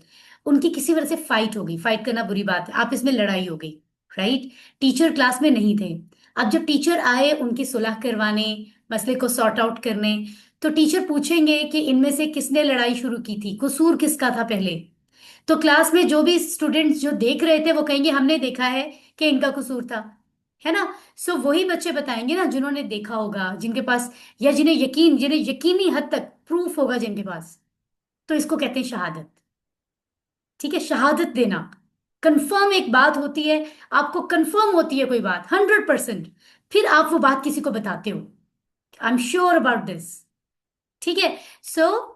उनकी किसी वजह से फाइट हो गई। फाइट करना बुरी बात है, आपस में लड़ाई हो गई, राइट। टीचर क्लास में नहीं थे। अब जब टीचर आए उनकी सुलह करवाने, मसले को सॉर्ट आउट करने, तो टीचर पूछेंगे कि इनमें से किसने लड़ाई शुरू की थी, कसूर किसका था पहले। तो क्लास में जो भी स्टूडेंट्स जो देख रहे थे वो कहेंगे हमने देखा है कि इनका कसूर था, है ना। सो वही बच्चे बताएंगे ना जिन्होंने देखा होगा, जिनके पास, या जिन्हें यकीनी हद तक प्रूफ होगा जिनके पास। तो इसको कहते हैं शहादत, ठीक है। शहादत देना, कंफर्म एक बात होती है, आपको कंफर्म होती है कोई बात 100%, फिर आप वो बात किसी को बताते हो, I am sure about this, ठीक है। सो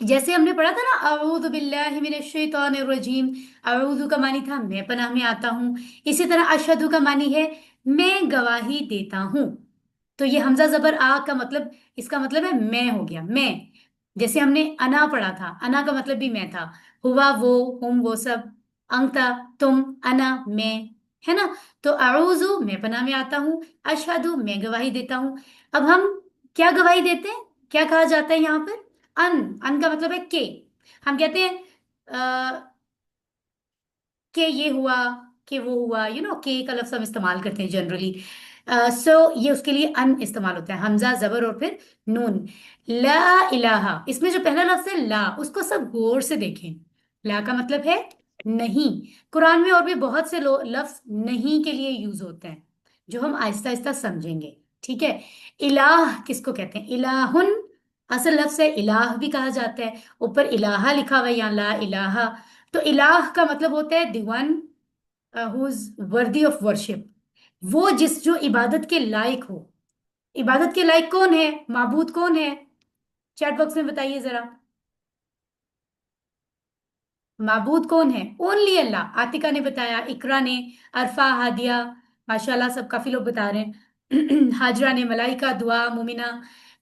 जैसे हमने पढ़ा था ना, अऊदु बिल्लाहि मिनश शैतानिर रजीम, अऊदु का मानी था मैं पनाह में आता हूं। इसी तरह अशहदु का मानी है मैं गवाही देता हूं। तो ये हमजा जबर आ का मतलब, इसका मतलब है मैं हो गया, मैं। जैसे हमने अना पढ़ा था, अना का मतलब भी मैं था, हुआ वो, हुम वो सब, अंता तुम, अना मैं, है ना। तो अऊजु मैं पनाह में आता हूं, अशहदु मैं गवाही देता हूं। अब हम क्या गवाही देते हैं, क्या कहा जाता है यहाँ पर? अन का मतलब है के। हम कहते हैं कि ये हुआ, कि वो हुआ, के का लफ्ज हम इस्तेमाल करते हैं जनरली। सो ये उसके लिए अन इस्तेमाल होता है, हमजा जबर और फिर नून। ला इलाहा, इसमें जो पहला लफ्ज है ला, उसको सब गौर से देखें। ला का मतलब है नहीं। कुरान में और भी बहुत से लफ्ज नहीं के लिए यूज होते हैं, जो हम आहिस्ता आहिस्ता समझेंगे, ठीक है। इलाह किसको कहते हैं? इलाहुन असल लफ्ज है, इलाह भी कहा जाता है। ऊपर इलाहा लिखा हुआ है यहाँ, ला इलाहा। तो इलाह का मतलब होता है the one who is worthy of worship, वो जिस जो इबादत के लायक हो। इबादत के लायक कौन है, माबूद कौन है? चैट बॉक्स में बताइए जरा। माबूद कौन है? ओनली अल्लाह। आतिका ने बताया, इकरा ने, अरफा, हादिया, माशाल्लाह सब काफी लोग बता रहे हैं। हाजरा ने, मलाइका, दुआ, मुमिना,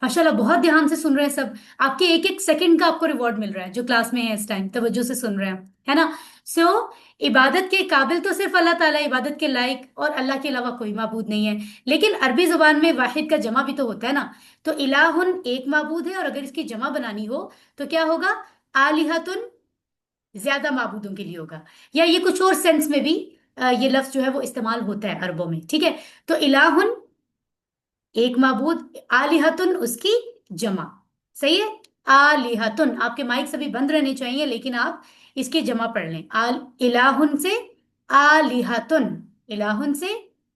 माशाल्लाह बहुत ध्यान से सुन रहे हैं सब। आपके एक एक सेकंड का आपको रिवॉर्ड मिल रहा है जो क्लास में है इस टाइम, तवज्जो से सुन रहे हैं, है ना? सो इबादत के काबिल तो सिर्फ अल्लाह ताला, इबादत के लायक और अल्लाह के अलावा कोई माबूद नहीं है। लेकिन अरबी जुबान में वाहिद का जमा भी तो होता है ना। तो इलाहुन एक माबूद है, और अगर इसकी जमा बनानी हो तो क्या होगा? आलिहतुन, ज्यादा माबूदों के लिए होगा। या ये कुछ और सेंस में भी ये लफ्ज जो है वो इस्तेमाल होता है अरबों में, ठीक है? तो इलाहुन एक माबूद, आलिहतुन उसकी जमा। सही है? आलिहतुन, आपके माइक सभी बंद रहने चाहिए, लेकिन आप इसकी जमा पढ़ लें। आल इलाहुन से आलिहतुन, इलाहुन से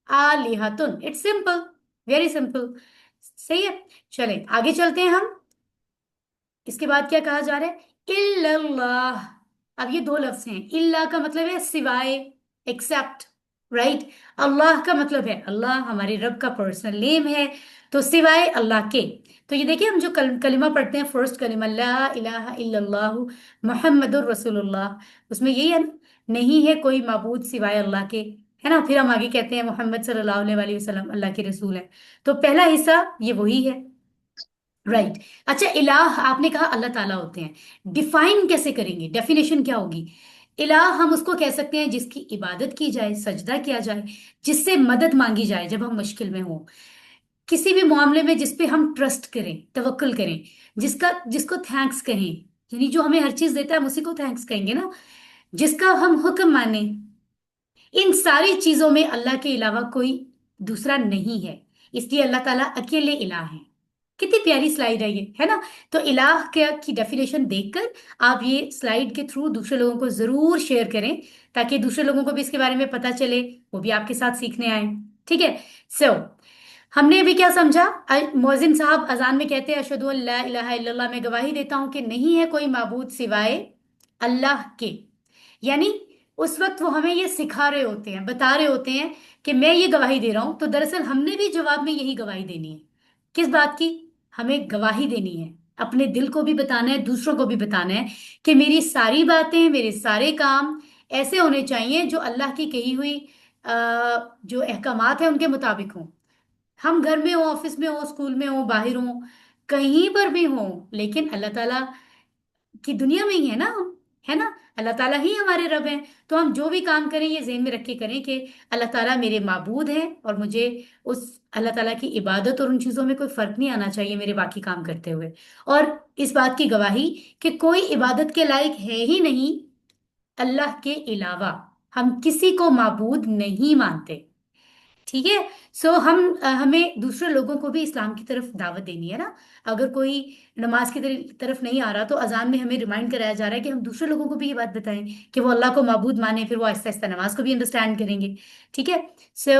आलिहतुन, इट्स सिंपल, वेरी सिंपल। सही है? चलें आगे चलते हैं हम। इसके बाद क्या कहा जा रहा है? इल्लल्लाह। अब ये दो लफ्ज हैं। इल्ला का मतलब है सिवाय, एक्सेप्ट, राइट? अल्लाह का मतलब है अल्लाह, हमारे रब का पर्सनल नेम है। तो सिवाय अल्लाह के। तो ये देखिए, हम जो कलिमा पढ़ते हैं, फर्स्ट कलिमा ला इलाहा इल्लल्लाह मुहम्मदुर रसूलुल्लाह, उसमें यही है ना, नहीं है कोई माबूद सिवाय अल्लाह के, है ना? फिर हम आगे कहते हैं मोहम्मद सल्लल्लाहु अलैहि वसल्लम अल्लाह के रसूल है। तो पहला हिस्सा ये वही है, राइट? अच्छा, इलाह आपने कहा अल्लाह ताला होते हैं, डिफाइन कैसे करेंगे? डेफिनेशन क्या होगी? इलाह हम उसको कह सकते हैं जिसकी इबादत की जाए, सजदा किया जाए, जिससे मदद मांगी जाए जब हम मुश्किल में हो, किसी भी मामले में जिस पे हम ट्रस्ट करें, तवक्कुल करें, जिसका जिसको थैंक्स कहें, यानी जो हमें हर चीज देता है हम उसी को थैंक्स कहेंगे ना, जिसका हम हुक्म माने। इन सारी चीजों में अल्लाह के अलावा कोई दूसरा नहीं है, इसलिए अल्लाह ताला अकेले इलाह है। कितनी प्यारी स्लाइड है ये, है ना? तो इलाह क्या की डेफिनेशन देखकर आप ये स्लाइड के थ्रू दूसरे लोगों को जरूर शेयर करें, ताकि दूसरे लोगों को भी इसके बारे में पता चले, वो भी आपके साथ सीखने आए। ठीक है? सो हमने अभी क्या समझा? मोहजिन साहब अजान में कहते हैं अशहदु अल्ला इलाहा इल्लल्लाह, मैं गवाही देता हूं कि नहीं है कोई माबूद सिवाय अल्लाह के। यानी उस वक्त वो हमें ये सिखा रहे होते हैं, बता रहे होते हैं कि मैं ये गवाही दे रहा हूं। तो दरअसल हमने भी जवाब में यही गवाही देनी है। किस बात की? हमें गवाही देनी है, अपने दिल को भी बताना है, दूसरों को भी बताना है कि मेरी सारी बातें, मेरे सारे काम ऐसे होने चाहिए जो अल्लाह की कही हुई जो अहकामात है उनके मुताबिक हों। हम घर में हो, ऑफिस में हो, स्कूल में हो, बाहर हो, कहीं पर भी हो, लेकिन अल्लाह ताला की दुनिया में ही है ना हम, है ना? अल्लाह ताला ही हमारे रब हैं। तो हम जो भी काम करें ये ज़हन में रख के करें कि अल्लाह ताला मेरे माबूद हैं, और मुझे उस अल्लाह ताला की इबादत और उन चीज़ों में कोई फर्क नहीं आना चाहिए मेरे बाकी काम करते हुए। और इस बात की गवाही कि कोई इबादत के लायक है ही नहीं अल्लाह के अलावा, हम किसी को माबूद नहीं मानते। ठीक है? सो हमें दूसरे लोगों को भी इस्लाम की तरफ दावत देनी है ना। अगर कोई नमाज की तरफ नहीं आ रहा तो अजान में हमें रिमाइंड कराया जा रहा है कि हम दूसरे लोगों को भी ये बात बताएं कि वो अल्लाह को माबूद माने, फिर वो आहिस्ता आहिस्ता नमाज को भी अंडरस्टैंड करेंगे। ठीक है? सो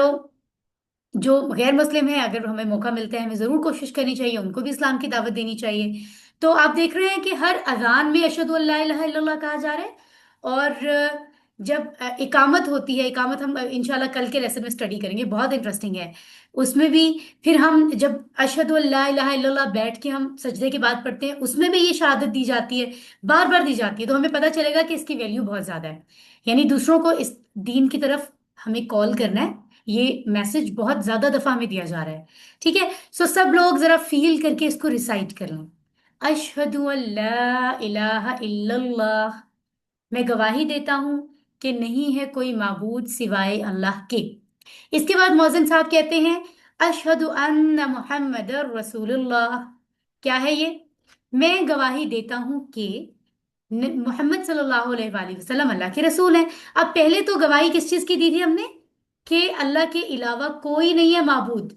जो गैर मुस्लिम है, अगर हमें मौका मिलता है हमें जरूर कोशिश करनी चाहिए उनको भी इस्लाम की दावत देनी चाहिए। तो आप देख रहे हैं कि हर अजान में अशहदु अल्ला इलाहा इल्लल्लाह कहा जा रहा है। और जब इकामत होती है, इकामत हम इंशाल्लाह कल के लेसन में स्टडी करेंगे, बहुत इंटरेस्टिंग है उसमें भी। फिर हम जब अशहदु अल्ला इलाहा इल्लल्लाह बैठ के हम सजदे के बाद पढ़ते हैं, उसमें भी ये शहादत दी जाती है, बार बार दी जाती है। तो हमें पता चलेगा कि इसकी वैल्यू बहुत ज्यादा है। यानी दूसरों को इस दीन की तरफ हमें कॉल करना है, ये मैसेज बहुत ज्यादा दफा हमें दिया जा रहा है। ठीक है? सो सब लोग जरा फील करके इसको रिसाइट कर लें। अशहदु अल्ला इलाहा इल्लल्लाह, मैं गवाही देता हूं कि नहीं है कोई माबूद सिवाय अल्लाह के। इसके बाद मौज़िन साहब कहते हैं अशहदु अन्ना मुहम्मद रसूलुल्लाह। क्या है ये? मैं गवाही देता हूं कि मोहम्मद सल्लल्लाहु अलैहि वसल्लम अल्लाह के रसूल हैं। अब पहले तो गवाही किस चीज की दी थी हमने? कि अल्लाह के अलावा कोई नहीं है माबूद,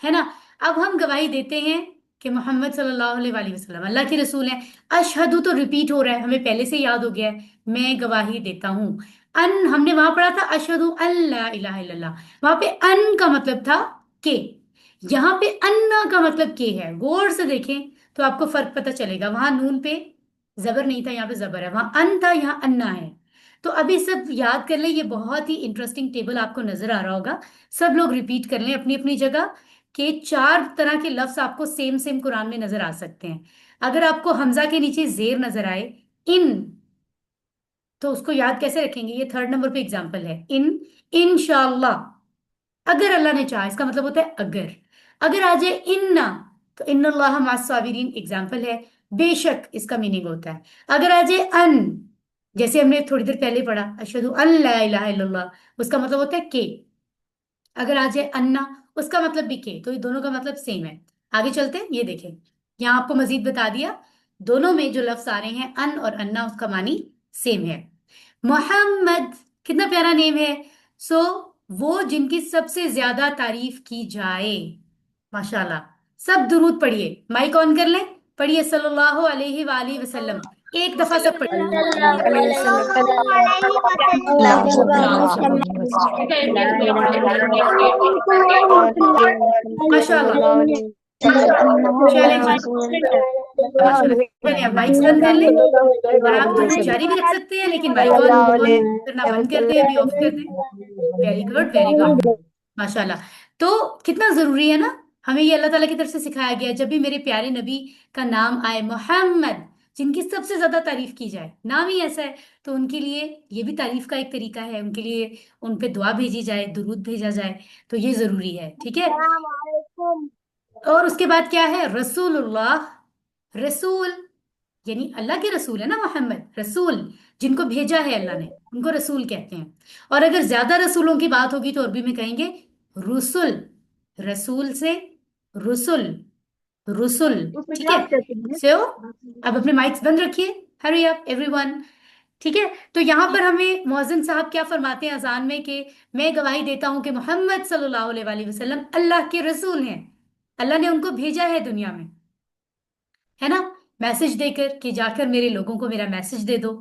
है ना? अब हम गवाही देते हैं कि मोहम्मद सल्लल्लाहु अलैहि वसल्लम अल्लाह के रसूल हैं। अशहदु तो रिपीट हो रहा है, हमें पहले से याद हो गया है। मैं गवाही देता हूं। अन हमने वहां पढ़ा था अशहदु अल्ला इलाहा इल्लल्लाह, वहां पे अन का मतलब था के, यहाँ पे अन्ना का मतलब के है। गौर से देखें तो आपको फर्क पता चलेगा। वहां नून पे जबर नहीं था, यहाँ पे जबर है। वहां अन था, यहाँ अन्ना है। तो अभी सब याद कर लें, ये बहुत ही इंटरेस्टिंग टेबल आपको नजर आ रहा होगा। सब लोग रिपीट कर लें अपनी अपनी जगह के चार तरह के लफ्ज आपको सेम सेम कुरान में नजर आ सकते हैं। अगर आपको हमजा के नीचे जेर नजर आए, इन, तो उसको याद कैसे रखेंगे? ये थर्ड नंबर पे एग्जाम्पल है, इंशाल्लाह। अगर अल्लाह ने चाहा, इसका मतलब होता है अगर। अगर आ जाए इन्ना, तो इन्नल्लाह मास साबिरीन एग्जाम्पल है, बेशक इसका मीनिंग होता है। अगर आ जाए अन, जैसे हमने थोड़ी देर पहले पढ़ा, अशहदु अन ला इलाहा इल्लल्लाह, उसका मतलब होता है के। अगर आ जाए अन्ना, उसका मतलब भी के। तो ये दोनों का मतलब सेम है। आगे चलते हैं, ये देखें, यहाँ आपको मजीद बता दिया, दोनों में जो लफ्ज आ रहे हैं अन और अन्ना, उसका मानी सेम है। मोहम्मद, कितना प्यारा नेम है। सो वो जिनकी सबसे ज्यादा तारीफ की जाए, माशाल्लाह। सब दुरूद पढ़िए, माइक ऑन कर लें, पढ़िए सल्लल्लाहु अलैहि वालेहि वसल्लम, एक दफा सब पढ़िए। माशाल्लाह, चलें जी, माशाल्लाह। चलिए अब माइक्स बंद कर लें, और आप दुरूद जारी भी रख सकते हैं, लेकिन माइक ऑन ऑन करना बंद कर दें, अभी ऑफ कर दें। वेरी गुड, वेरी गुड, माशाल्लाह। तो कितना जरूरी है ना, हमें ये अल्लाह ताला की तरफ से सिखाया गया है, जब भी मेरे प्यारे नबी का नाम आए मोहम्मद, जिनकी सबसे ज्यादा तारीफ की जाए, नाम ही ऐसा है, तो उनके लिए ये भी तारीफ का एक तरीका है, उनके लिए उन पे दुआ भेजी जाए, दुरूद भेजा जाए, तो ये जरूरी है, ठीक है। और उसके बाद क्या है, रसूलुल्लाह, रसूल यानी अल्लाह के रसूल है ना मोहम्मद, रसूल जिनको भेजा है अल्लाह ने, उनको रसूल कहते हैं। और अगर ज्यादा रसूलों की बात होगी तो अरबी में कहेंगे रुसुल, रसूल से रुसुल, रुसुल, उसमें ठीक क्या है। करते हैं? सो अब अपने माइक्स बंद रखिए, हरी अप एवरीवन, ठीक है। तो यहाँ पर हमें मौज़िन साहब क्या फरमाते हैं अजान में, कि मैं गवाही देता हूँ कि मोहम्मद सल्लल्लाहु अलैहि वसल्लम अल्लाह के रसूल हैं, अल्लाह ने उनको भेजा है दुनिया में, है ना, मैसेज देकर कि जाकर मेरे लोगों को मेरा मैसेज दे दो,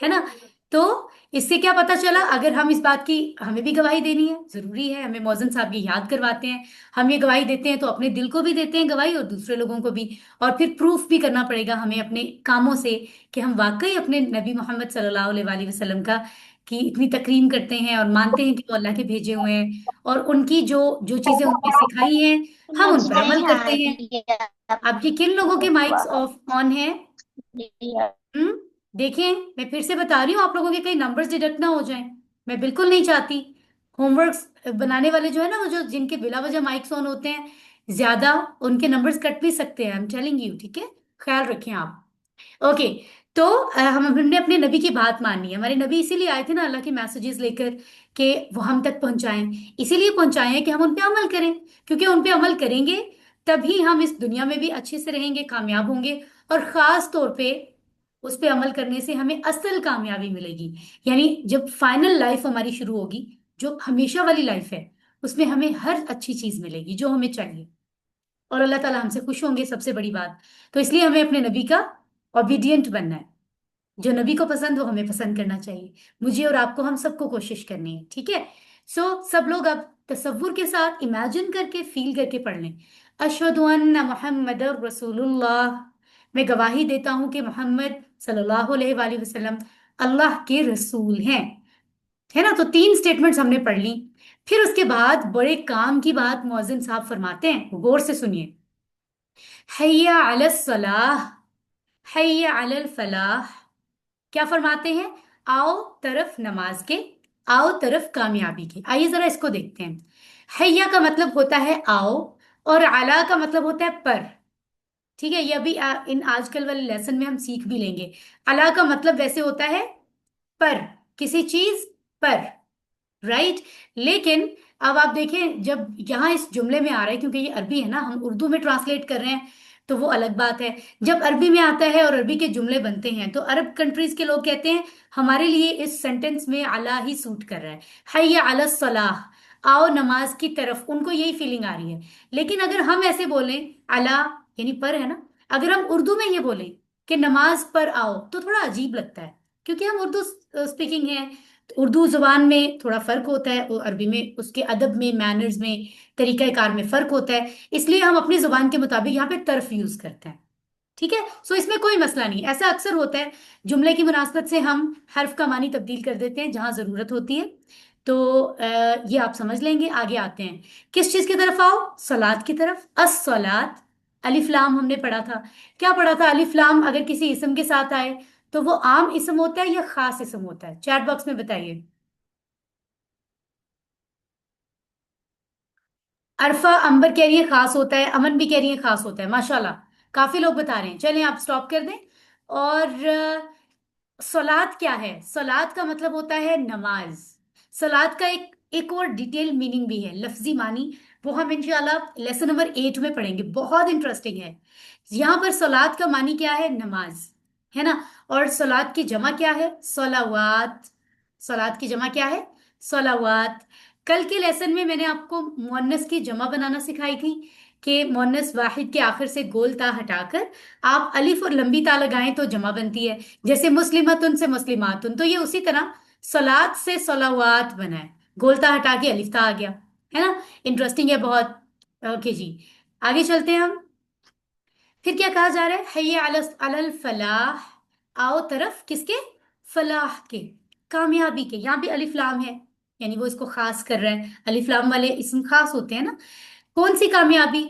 है ना। तो इससे क्या पता चला, अगर हम इस बात की, हमें भी गवाही देनी है, जरूरी है, हमें मौज़िन साहब ये याद करवाते हैं, हम ये गवाही देते हैं तो अपने दिल को भी देते हैं गवाही, और दूसरे लोगों को भी। और फिर प्रूफ भी करना पड़ेगा हमें अपने कामों से, कि हम वाकई अपने नबी मोहम्मद सल्लल्लाहु अलैहि वसल्लम का की इतनी तकरीम करते हैं, और मानते हैं कि वो अल्लाह के भेजे हुए हैं, और उनकी जो जो चीजें उनने सिखाई हैं, हम उन पर अमल करते हैं। आपके किन लोगों के माइक्स ऑफ ऑन है? हम्म, देखें, मैं फिर से बता रही हूँ, आप लोगों के कई नंबर्स डिडक्ट ना हो जाएं, मैं बिल्कुल नहीं चाहती। होमवर्क बनाने वाले जो है ना, वो जो जिनके बिला वजह माइक्स ऑन होते हैं ज्यादा, उनके नंबर्स कट भी सकते हैं, आई एम टेलिंग यू, ठीक है, ख्याल रखें आप। ओके, तो हमने अपने नबी की बात माननी है, हमारे नबी इसीलिए आए थे ना अल्लाह के मैसेजेस लेकर, कि वो हम तक पहुंचाएं, इसीलिए पहुंचाए हैं कि हम उन पे अमल करें, क्योंकि उन पे अमल करेंगे तभी हम इस दुनिया में भी अच्छे से रहेंगे, कामयाब होंगे, और खास तौर पे उस पे अमल करने से हमें असल कामयाबी मिलेगी। यानी जब फाइनल लाइफ हमारी शुरू होगी, जो हमेशा वाली लाइफ है, उसमें हमें हर अच्छी चीज मिलेगी जो हमें चाहिए, और अल्लाह ताला हमसे खुश होंगे, सबसे बड़ी बात। तो इसलिए हमें अपने नबी का ओबीडियंट बनना है, जो नबी को पसंद हो हमें पसंद करना चाहिए, मुझे और आपको, हम सबको कोशिश करनी है, ठीक है। सो सब लोग अब तसव्वुर के साथ इमेजिन करके फील करके पढ़ लें, अशहदु अन्ना मुहम्मद रसूलुल्लाह, मैं गवाही देता हूं कि मोहम्मद सल्लल्लाहु अलैहि वसल्लम अल्लाह के रसूल हैं, है ना। तो तीन स्टेटमेंट्स हमने पढ़ ली। फिर उसके बाद बड़े काम की बात मौज़िन साहब फरमाते हैं, गौर से सुनिए, हैया अलस सलाह, हैया अलल फलाह, क्या फरमाते हैं, आओ तरफ नमाज के, आओ तरफ कामयाबी के। आइए जरा इसको देखते हैं। हैया का मतलब होता है आओ, और अला का मतलब होता है पर, ठीक है। ये अभी इन आजकल वाले लेसन में हम सीख भी लेंगे। अला का मतलब वैसे होता है पर, किसी चीज पर, राइट। लेकिन अब आप देखें, जब यहाँ इस जुमले में आ रहा है, क्योंकि ये अरबी है ना, हम उर्दू में ट्रांसलेट कर रहे हैं, तो वो अलग बात है। जब अरबी में आता है और अरबी के जुमले बनते हैं, तो अरब कंट्रीज के लोग कहते हैं हमारे लिए इस सेंटेंस में अला ही सूट कर रहा है, हय्या अला सलाह, आओ नमाज की तरफ, उनको यही फीलिंग आ रही है। लेकिन अगर हम ऐसे बोलें, अला यानी पर है ना, अगर हम उर्दू में ये बोलें कि नमाज पर आओ, तो थोड़ा अजीब लगता है, क्योंकि हम उर्दू स्पीकिंग है, उर्दू जुबान में थोड़ा फर्क होता है, और अरबी में उसके अदब में, मैनर्स में, तरीक़ाकार में फर्क होता है, इसलिए हम अपनी जुबान के मुताबिक यहाँ पे तर्फ यूज करते हैं, ठीक है। सो इसमें कोई मसला नहीं, ऐसा अक्सर होता है, जुमले की मुनासबत से हम हर्फ का मानी तब्दील कर देते हैं जहां जरूरत होती है। तो ये आप समझ लेंगे। आगे आते हैं, किस चीज की तरफ आओ, सलात की तरफ, अस सलात, अलिफ लाम हमने पढ़ा था, क्या पढ़ा था, अलिफ लाम अगर किसी इसम के साथ आए तो वो आम इसम होता है या खास इसम होता है? चैट बॉक्स में बताइए। अरफा अंबर कह रही है खास होता है, अमन भी कह रही है खास होता है, माशाल्लाह काफी लोग बता रहे हैं। चलें आप स्टॉप कर दें। और सलात क्या है? सलात का मतलब होता है नमाज। सलात का एक और डिटेल मीनिंग भी है, लफ्जी मानी, वो हम इंशाल्लाह लेसन नंबर 8 में पढ़ेंगे, बहुत इंटरेस्टिंग है। यहाँ पर सलात का मानी क्या है? नमाज, है ना। और सलात की जमा क्या है? सलावात। सलात की जमा क्या है? सलावात। कल के लेसन में मैंने आपको मुअन्नस की जमा बनाना सिखाई थी कि मुअन्नस वाहिद के आखिर से गोल ता हटाकर आप अलिफ और लंबी ता लगाएं तो जमा बनती है। जैसे मुस्लिमतुन से मुस्लिमातुन, तो ये उसी तरह सलात से सलावात बना है, गोलता हटा के अलिफ ता आ गया, है ना। इंटरेस्टिंग है बहुत। ओके जी, आगे चलते हैं हम। फिर क्या कहा जा रहा है? हय्या अलल फलाह, आओ तरफ किसके? फलाह के, कामयाबी के। यहाँ भी अलिफ लाम है, यानी वो इसको खास कर रहा है। अलिफ लाम वाले इसम खास होते हैं ना। कौन सी कामयाबी?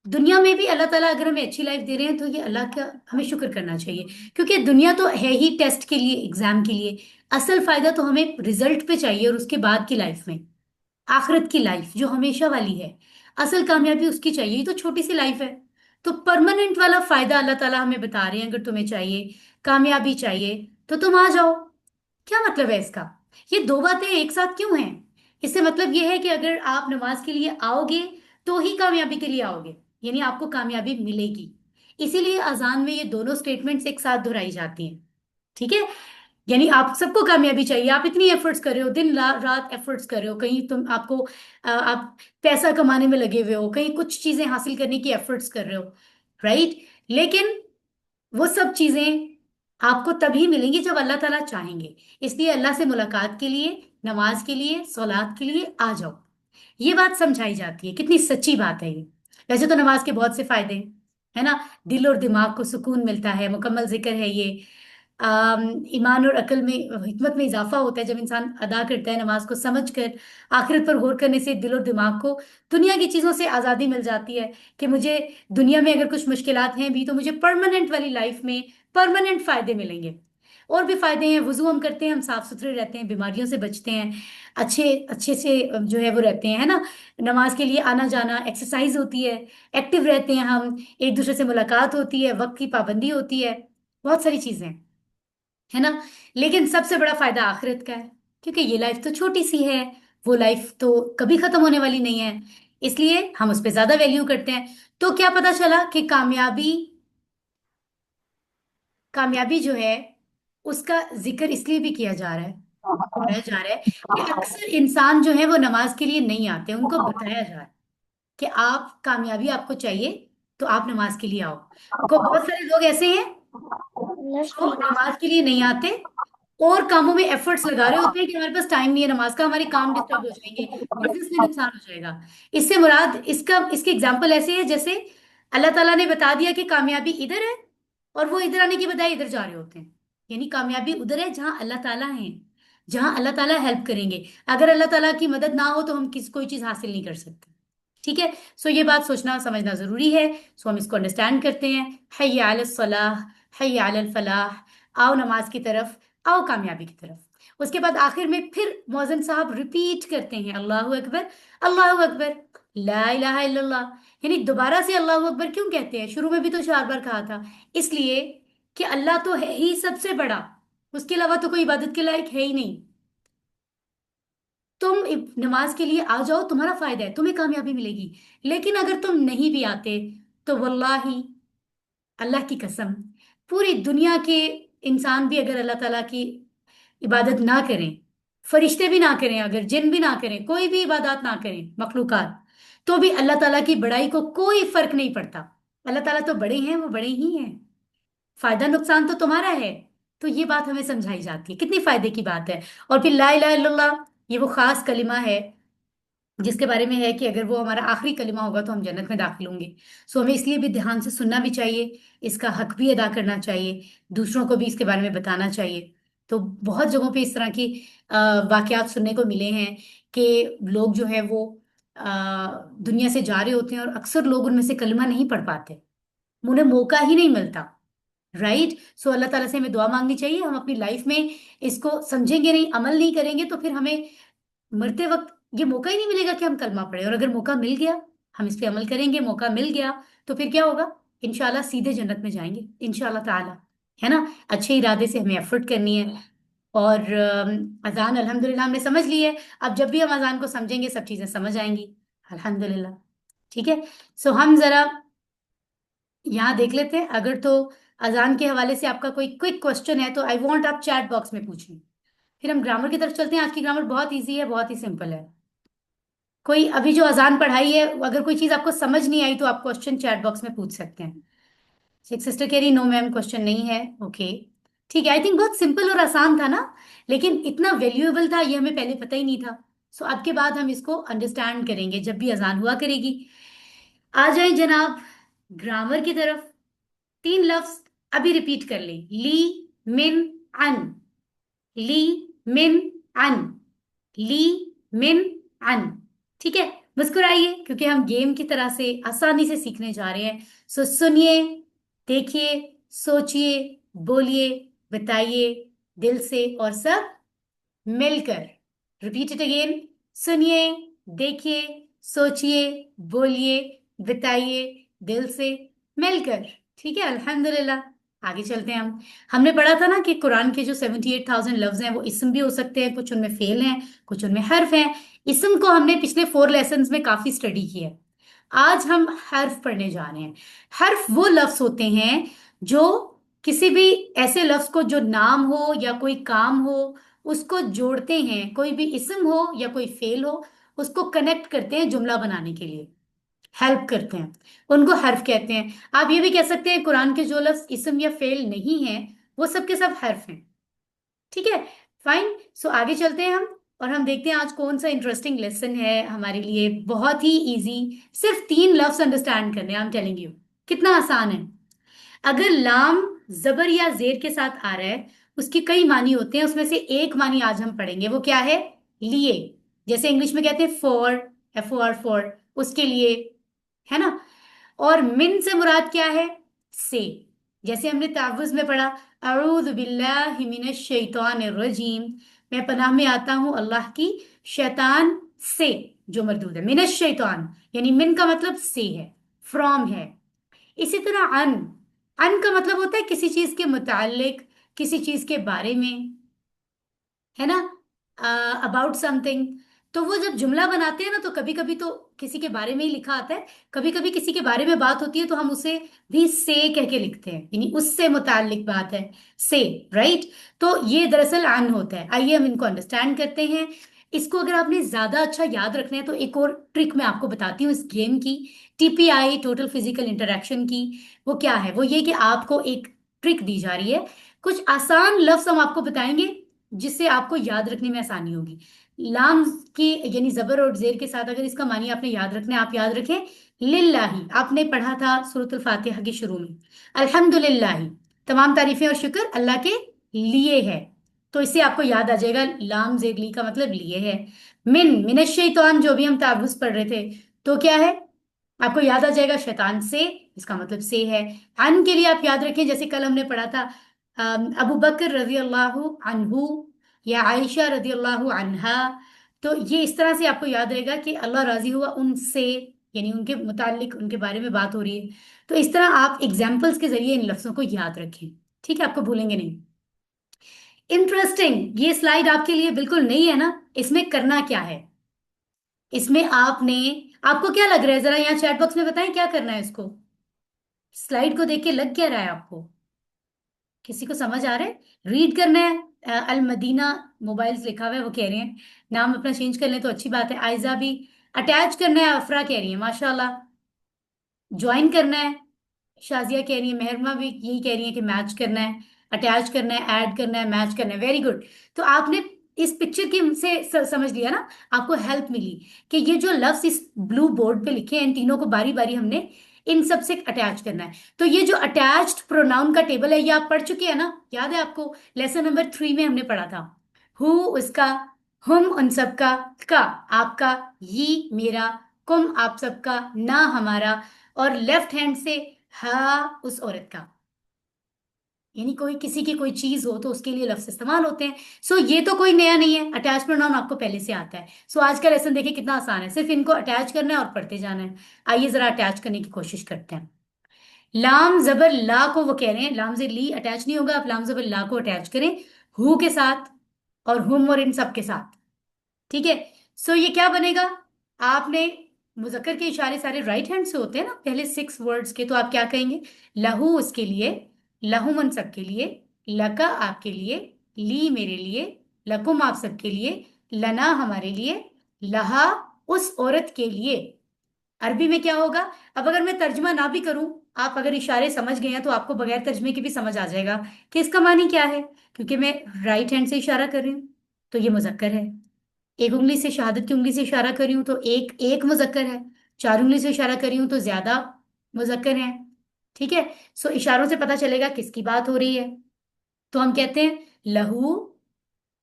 दुनिया में भी अल्लाह ताला अगर हमें अच्छी लाइफ दे रहे हैं तो ये अल्लाह का हमें शुक्र करना चाहिए, क्योंकि दुनिया तो है ही टेस्ट के लिए, एग्जाम के लिए। असल फायदा तो हमें रिजल्ट पे चाहिए और उसके बाद की लाइफ में, आखिरत की लाइफ जो हमेशा वाली है। असल कामयाबी उसकी चाहिए, ये तो छोटी सी लाइफ है। तो परमानेंट वाला फायदा अल्लाह ताला हमें बता रहे हैं, अगर तुम्हें चाहिए कामयाबी चाहिए तो तुम आ जाओ। क्या मतलब है इसका? ये दो बातें एक साथ क्यों हैं? इससे मतलब ये है कि अगर आप नमाज के लिए आओगे तो ही कामयाबी के लिए आओगे, यानी आपको कामयाबी मिलेगी। इसीलिए अजान में ये दोनों स्टेटमेंट्स एक साथ दोहराई जाती हैं, ठीक है। यानी आप सबको कामयाबी चाहिए, आप इतनी एफर्ट्स कर रहे हो, दिन रात एफर्ट्स कर रहे हो, कहीं तुम आपको आप पैसा कमाने में लगे हुए हो, कहीं कुछ चीजें हासिल करने की एफर्ट्स कर रहे हो, राइट। लेकिन वो सब चीजें आपको तभी मिलेंगी जब अल्लाह ताला चाहेंगे। इसलिए अल्लाह से मुलाकात के लिए, नमाज के लिए, सलात के लिए आ जाओ। ये बात समझाई जाती है, कितनी सच्ची बात है ये। वैसे तो नमाज के बहुत से फायदे हैं, है ना। दिल और दिमाग को सुकून मिलता है, मुकम्मल जिक्र है ये। ईमान और अकल में, हिकमत में इजाफा होता है जब इंसान अदा करता है नमाज को समझ कर। आखिरत पर गौर करने से दिल और दिमाग को दुनिया की चीज़ों से आज़ादी मिल जाती है कि मुझे दुनिया में अगर कुछ मुश्किलात हैं भी तो मुझे परमानेंट वाली लाइफ में परमानेंट फायदे मिलेंगे। और भी फायदे हैं, वुजू हम करते हैं, हम साफ सुथरे रहते हैं, बीमारियों से बचते हैं, अच्छे अच्छे से जो है वो रहते हैं, है ना। नमाज के लिए आना जाना, एक्सरसाइज होती है, एक्टिव रहते हैं हम, एक दूसरे से मुलाकात होती है, वक्त की पाबंदी होती है, बहुत सारी चीजें, है ना। लेकिन सबसे बड़ा फायदा आखिरत का है, क्योंकि ये लाइफ तो छोटी सी है, वो लाइफ तो कभी खत्म होने वाली नहीं है, इसलिए हम उस पर ज्यादा वैल्यू करते हैं। तो क्या पता चला कि कामयाबी, कामयाबी जो है उसका जिक्र इसलिए भी किया जा रहा है, बताया जा रहा है कि अक्सर इंसान जो है वो नमाज के लिए नहीं आते, उनको बताया जा रहा है कि आप कामयाबी आपको चाहिए तो आप नमाज के लिए आओ। को बहुत सारे लोग ऐसे हैं जो नमाज के लिए नहीं आते और कामों में एफर्ट्स लगा रहे होते हैं कि हमारे पास टाइम नहीं है नमाज का, हमारे काम डिस्टर्ब हो जाएंगे, बिजनेस में नुकसान हो जाएगा। इससे मुराद इसका, इसके एग्जाम्पल ऐसे है जैसे अल्लाह ताला ने बता दिया कि कामयाबी इधर है और वो इधर आने की बजाय इधर जा रहे होते हैं। यानी कामयाबी उधर है जहां अल्लाह ताला है, जहां अल्लाह ताला हेल्प करेंगे। अगर अल्लाह ताला की मदद ना हो तो हम किस कोई चीज हासिल नहीं कर सकते, ठीक है। सो ये बात सोचना समझना जरूरी है। सो हम इसको अंडरस्टैंड करते हैं। हय्या अलल सलाह, हय्या अलल फलाह, आओ नमाज की तरफ, आओ कामयाबी की तरफ। उसके बाद आखिर में फिर मौजन साहब रिपीट करते हैं अल्लाहु अकबर, अल्लाहु अकबर, ला इलाहा इल्लल्लाह। यानी दोबारा से अल्लाहु अकबर क्यों कहते हैं? शुरू में भी तो 4 बार कहा था। इसलिए कि अल्लाह तो है ही सबसे बड़ा, उसके अलावा तो कोई इबादत के लायक है ही नहीं। तुम नमाज के लिए आ जाओ, तुम्हारा फायदा है, तुम्हें कामयाबी मिलेगी। लेकिन अगर तुम नहीं भी आते तो वल्लाही, अल्लाह की कसम, पूरी दुनिया के इंसान भी अगर अल्लाह ताला की इबादत ना करें, फरिश्ते भी ना करें, अगर जिन भी ना करें, कोई भी इबादत ना करें मखलूकात, तो भी अल्लाह ताला की बड़ाई को कोई फर्क नहीं पड़ता। अल्लाह ताला तो बड़े हैं, वो बड़े ही हैं, फायदा नुकसान तो तुम्हारा है। तो ये बात हमें समझाई जाती है, कितनी फायदे की बात है। और फिर ला इलाहा इल्लल्लाह, ये वो खास कलिमा है जिसके बारे में है कि अगर वो हमारा आखिरी कलिमा होगा तो हम जन्नत में दाखिल होंगे। सो हमें इसलिए भी ध्यान से सुनना भी चाहिए, इसका हक भी अदा करना चाहिए, दूसरों को भी इसके बारे में बताना चाहिए। तो बहुत जगहों पे इस तरह की वाकयात सुनने को मिले हैं कि लोग जो है वो दुनिया से जा रहे होते हैं और अक्सर लोग उनमें से कलिमा नहीं पढ़ पाते, उन्हें मौका ही नहीं मिलता। राइट। सो अल्लाह ताला से हमें दुआ मांगनी चाहिए। हम अपनी लाइफ में इसको समझेंगे नहीं, अमल नहीं करेंगे, तो फिर हमें मरते वक्त ये मौका ही नहीं मिलेगा कि हम कलमा पढ़े। और अगर मौका मिल गया, हम इस पे अमल करेंगे, मौका मिल गया, तो फिर क्या होगा? इंशाल्लाह सीधे जन्नत में जाएंगे इंशाल्लाह ताला, है ना। अच्छे इरादे से हमें एफर्ट करनी है। और अजान अल्हम्दुलिल्लाह हमने समझ ली है। अब जब भी हम अजान को समझेंगे सब चीजें समझ आएंगी अल्हम्दुलिल्लाह। ठीक है। सो हम जरा यहाँ देख लेते हैं। अगर तो अजान के हवाले से आपका कोई क्विक क्वेश्चन है तो आई वांट आप चैट बॉक्स में पूछें। फिर हम ग्रामर की तरफ चलते हैं। आज की ग्रामर बहुत इजी है, बहुत ही सिंपल है। कोई अभी जो अजान पढ़ाई है, अगर कोई चीज आपको समझ नहीं आई तो आप क्वेश्चन चैट बॉक्स में पूछ सकते हैं। एक सिस्टर कह रही नो मैम क्वेश्चन नहीं है। ओके, ठीक है। आई थिंक बहुत सिंपल और आसान था ना, लेकिन इतना वैल्यूएबल था ये हमें पहले पता ही नहीं था। सो अब के बाद हम इसको अंडरस्टैंड करेंगे जब भी अजान हुआ करेगी। आ जाए जनाब ग्रामर की तरफ। तीन लफ्ज अभी रिपीट कर लें। ली, मिन, अन। ली, मिन, अन। ली, मिन, अन। ठीक है। मुस्कुराइए क्योंकि हम गेम की तरह से आसानी से सीखने जा रहे हैं। सो सुनिए, देखिए, सोचिए, बोलिए, बताइए दिल से और सब मिलकर। Repeat it again. सुनिए, देखिए, सोचिए, बोलिए, बताइए दिल से मिलकर। ठीक है अल्हम्दुलिल्लाह। आगे चलते हैं हम। हमने पढ़ा था ना कि कुरान के जो 78,000 लफ्ज हैं वो इसम भी हो सकते हैं, कुछ उनमें फेल हैं, कुछ उनमें हर्फ हैं। इसम को हमने पिछले 4 लेसन्स में काफी स्टडी किया है। आज हम हर्फ पढ़ने जा रहे हैं। हर्फ वो लफ्ज होते हैं जो किसी भी ऐसे लफ्ज को जो नाम हो या कोई काम हो उसको जोड़ते हैं। कोई भी इसम हो या कोई फेल हो उसको कनेक्ट करते हैं जुमला बनाने के लिए, हेल्प करते हैं, उनको हर्फ कहते हैं। आप ये भी कह सकते हैं कुरान के जो लफ्ज इसम या फेल नहीं है वो सब के सब हर्फ हैं। ठीक है, फाइन। सो आगे चलते हैं हम, और हम देखते हैं आज कौन सा इंटरेस्टिंग लेसन है हमारे लिए। बहुत ही इजी, सिर्फ 3 लफ्ज अंडरस्टैंड करने हैं। आई एम टेलिंग यू कितना आसान है। अगर लाम जबर या जेर के साथ आ रहा है उसकी कई मानी होते हैं, उसमें से एक मानी आज हम पढ़ेंगे। वो क्या है? लिए। जैसे इंग्लिश में कहते हैं फॉर, FOR फॉर, उसके लिए, है ना। और मिन से मुराद क्या है? से। जैसे हमने तावुज में पढ़ा, अऊज़ु बिल्लाहि मिनश शैतानिर रजीम, मैं पनाह में आता हूं अल्लाह की शैतान से जो मरदूद है। मिनश शैतान यानी मिन का मतलब से है, फ्रॉम है। इसी तरह अन, अन का मतलब होता है किसी चीज के मुतालिक, किसी चीज के बारे में, है ना, अबाउट समथिंग। तो वो जब जुमला बनाते हैं ना तो कभी कभी तो किसी के बारे में ही लिखा आता है, कभी कभी किसी के बारे में बात होती है तो हम उसे भी से कह के लिखते हैं, यानी उससे मुताल्लिक बात है, से। राइट। तो ये दरअसल अन होता है। आइए हम इनको अंडरस्टैंड करते हैं। इसको अगर आपने ज्यादा अच्छा याद रखना है तो एक और ट्रिक मैं आपको बताती हूँ इस गेम की, TPI, टोटल फिजिकल इंटरेक्शन की। वो क्या है? वो ये कि आपको एक ट्रिक दी जा रही है, कुछ आसान लफ्ज हम आपको बताएंगे जिससे आपको याद रखने में आसानी होगी। लाम की यानी जबर और जेर के साथ अगर इसका मानी आपने याद रखना है, आप याद रखें लिल्लाही। आपने पढ़ा था सूरतुल फातिहा के शुरू में, अल्हम्दुलिल्लाही, तमाम तारीफें और शुक्र अल्लाह के लिए है। तो इससे आपको याद आ जाएगा लाम जेर ली का मतलब लिए है। मिन, मिनश शैतान जो भी हम तावुज पढ़ रहे थे, तो क्या है? आपको याद आ जाएगा शैतान से, इसका मतलब से है। अन के लिए आप याद रखें, जैसे कल हमने पढ़ा था अबू बकर रजी अल्लाह अनहु या आयशा रजी अल्लाह अनहा। तो ये इस तरह से आपको याद रहेगा कि अल्लाह राजी हुआ उनसे, यानी उनके मुतालिक, उनके बारे में बात हो रही है। तो इस तरह आप एग्जाम्पल्स के जरिए इन लफ्जों को याद रखें। ठीक है, आपको भूलेंगे नहीं। इंटरेस्टिंग, ये स्लाइड आपके लिए बिल्कुल नई है ना। इसमें करना क्या है? इसमें आपने, आपको क्या लग रहा है जरा यहाँ चैट बॉक्स में बताएं क्या करना है इसको। स्लाइड को देख के लग क्या रहा है आपको? किसी को समझ आ रहा है? रीड करना है। अल मदीना मोबाइल्स लिखा हुआ है, वो कह रहे हैं नाम अपना चेंज कर लें तो अच्छी बात है। आयजा भी अटैच करना है, अफरा कह रही है माशाल्लाह। ज्वाइन करना है, शाजिया कह रही है, मेहरमा भी यही कह रही है कि मैच करना है, अटैच करना है, ऐड करना है, मैच करना है। Very good. तो आपने इस पिक्चर की से समझ लिया ना, आपको हेल्प मिली कि ये जो लफ्ज इस ब्लू बोर्ड पे लिखे हैं इन तीनों को बारी बारी हमने इन सब से अटैच करना है। तो ये जो अटैच्ड प्रोनाउन का टेबल है ये आप पढ़ चुके हैं ना, याद है आपको? लेसन नंबर 3 में हमने पढ़ा था। हु उसका, हुम उन सबका, का आपका, ये मेरा, कुम आप सबका, ना हमारा, और लेफ्ट हैंड से हा उस औरत का। यानी कोई किसी की कोई चीज हो तो उसके लिए लफ्ज इस्तेमाल होते हैं। सो ये तो कोई नया नहीं है, अटैच प्रोनाउन आपको पहले से आता है। सो आज का लेसन देखिए कितना आसान है, सिर्फ इनको अटैच करना है और पढ़ते जाना है। आइए जरा अटैच करने की कोशिश करते हैं। लाम जबर ला को वो कह रहे हैं, लाम से ली अटैच नहीं होगा, आप लाम जबर ला को अटैच करें हु के साथ और हुम और इन सब के साथ। ठीक है, सो ये क्या बनेगा, आपने मुजक्कर के इशारे सारे राइट हैंड से होते हैं ना पहले 6 वर्ड्स के, तो आप क्या कहेंगे, लहू उसके लिए, लहुमन सबके लिए, लका आपके लिए, ली मेरे लिए, लकुम आप सबके लिए, लना हमारे लिए, लहा उस औरत के लिए। अरबी में क्या होगा, अब अगर मैं तर्जमा ना भी करूं, आप अगर इशारे समझ गए हैं तो आपको बगैर तर्जमे के भी समझ आ जाएगा कि इसका मानी क्या है, क्योंकि मैं राइट हैंड से इशारा कर रही हूँ तो ये मुजक्कर है। एक उंगली से शहादत की उंगली से इशारा कर रही हूं तो एक एक मुजक्कर है। 4 उंगली से इशारा कर रही हूं तो ज्यादा मुजक्कर है। ठीक है, सो इशारों से पता चलेगा किसकी बात हो रही है। तो हम कहते हैं लहू,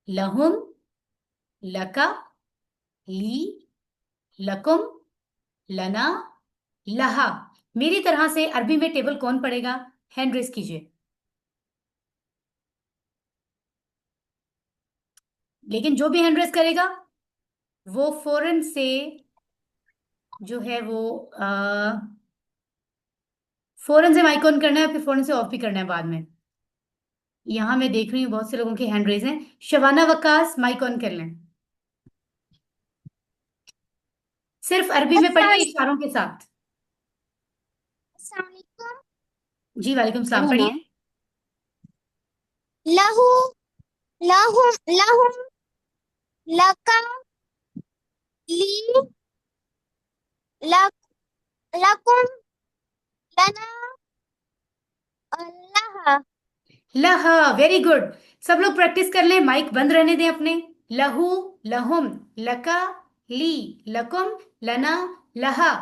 लहुम, लका, ली, लकुम, लना, लहा। मेरी तरह से अरबी में टेबल कौन पढ़ेगा, हैंड रेस कीजिए। लेकिन जो भी हैंड रेस करेगा वो फौरन से जो है वो फौरन से माइक ऑन करना है, फिर फौरन से ऑफ भी करना है बाद में। यहाँ मैं देख रही हूँ बहुत से लोगों के हैंड रेज हैं। शबाना वक्कास माइक ऑन कर लें, सिर्फ अरबी में पढ़िए इशारों के साथ। जी वालेकुम सलाम, पढ़िए। लहू, लहू, लहू, लका, ली, लक, लकुम, लना, अल्लाह। लहा, वेरी गुड। सब लोग प्रैक्टिस कर लें, माइक बंद रहने दें अपने। लहू, लहुम, लका, ली, लकुम, लना, लहा।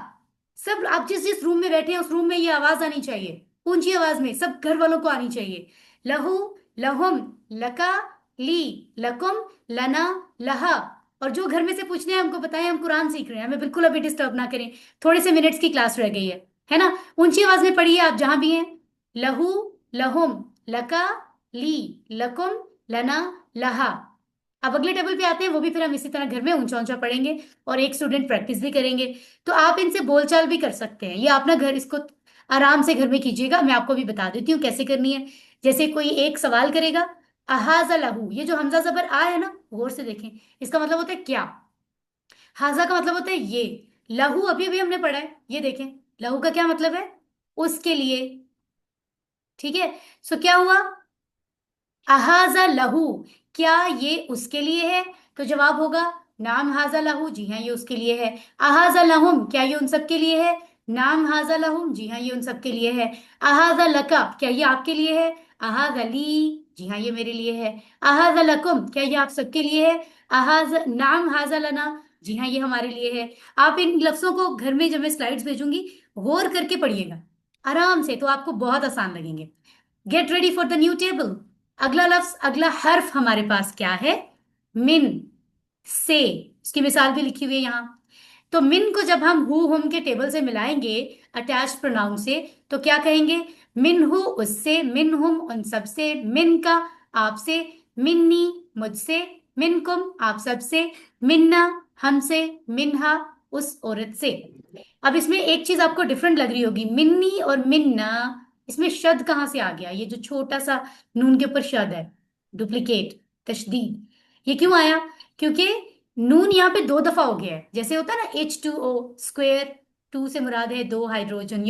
सब आप जिस जिस रूम में बैठे हैं उस रूम में ये आवाज आनी चाहिए, ऊंची आवाज में, सब घर वालों को आनी चाहिए। लहू, लहुम, लका, ली, लकुम, लना, लहा। और जो घर में से पूछने हैं हमको बताएं, हम कुरान सीख रहे हैं, हमें बिल्कुल अभी डिस्टर्ब ना करें, थोड़े से मिनट्स की क्लास रह गई है ना। ऊंची आवाज में पढ़िए आप जहां भी हैं। लहू, लहुम, लका, ली, लकुम, लना, लहा। अब अगले टेबल पे आते हैं, वो भी फिर हम इसी तरह घर में ऊंचा ऊंचा पढ़ेंगे और एक स्टूडेंट प्रैक्टिस भी करेंगे। तो आप इनसे बोलचाल भी कर सकते हैं, ये अपना घर इसको आराम से घर में कीजिएगा। मैं आपको भी बता देती हूँ कैसे करनी है। जैसे कोई एक सवाल करेगा, अहाजा लहू, ये जो हमजा जबर आ है ना, गौर से देखें, इसका मतलब होता है क्या। हाजा का मतलब होता है ये। लहू अभी अभी हमने पढ़ा है, ये देखें, लहू का क्या मतलब है, उसके लिए। ठीक है, सो क्या हुआ, अहाजा लहू, क्या ये उसके लिए है, तो जवाब होगा नाम हाजा लहू, जी हाँ ये उसके लिए है। अहाजा लहुम, क्या ये उन सब के लिए है, नाम हाजा लहुम, जी हाँ ये उन सब के लिए है। अहाजा लका, क्या ये आपके लिए है, अहाजा ली, जी हाँ ये मेरे लिए है। अहाजा लकुम, क्या ये आप सबके लिए है, अहाजा नाम हाजा लना, जी हाँ ये हमारे लिए है। आप इन लफ्जों को घर में जब मैं स्लाइड्स भेजूंगी गौर करके पढ़िएगा आराम से, तो आपको बहुत आसान लगेंगे। Get ready for the new table. अगला लफ्ज, अगला हर्फ हमारे पास क्या है, मिन से। उसकी मिसाल भी लिखी हुई है यहाँ। तो मिन को जब हम हु हम के टेबल से मिलाएंगे अटैच प्रोनाउन से, तो क्या कहेंगे, मिन हु उससे, मिन हुम उन सबसे, मिन का आपसे, मिन्नी मुझसे, मिनकुम आप सबसे, मिन्ना हमसे, मिन्हा उस औरत से। अब इसमें एक चीज आपको डिफरेंट लग रही होगी, मिन्नी और मिन्ना, इसमें शद कहाँ से आ गया, ये जो छोटा सा नून के ऊपर शद है, डुप्लीकेट, तशदीद, ये क्यों आया, क्योंकि नून यहाँ पे 2 दफा हो गया है। जैसे होता है ना H2O स्क्वेयर, टू से मुराद है 2 हाइड्रोजन,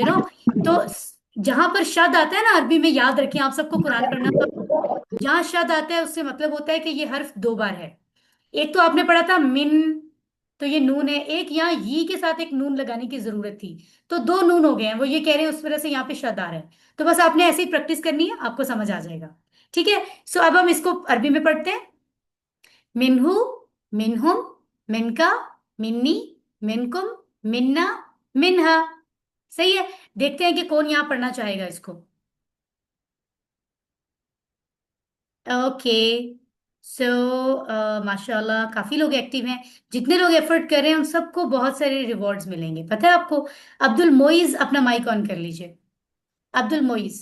तो जहां पर शद आता है ना अरबी में, याद रखें आप सबको कुरान पढ़ना, तो जहां शद आता है उससे मतलब होता है कि ये हर्फ 2 बार है। एक तो आपने पढ़ा था मिन, तो ये नून है, एक यहाँ ये के साथ एक नून लगाने की जरूरत थी, तो 2 नून हो गए हैं, वो ये कह रहे हैं उस वजह से यहाँ पे शद आ रहा है। तो बस आपने ऐसे ही प्रैक्टिस करनी है, आपको समझ आ जाएगा। ठीक है, सो अब हम इसको अरबी में पढ़ते हैं। मिनहू, मिनहुम, मिनका, मिन्नी, मिनकुम, मिन्ना, मिन्हा। सही है, देखते हैं कि कौन यहाँ पढ़ना चाहेगा इसको। ओके, सो माशाल्लाह काफी लोग एक्टिव हैं, जितने लोग एफर्ट कर रहे हैं उन सबको बहुत सारे रिवॉर्ड्स मिलेंगे, पता है आपको। अब्दुल मोइज अपना माइक ऑन कर लीजिए, अब्दुल मोइज।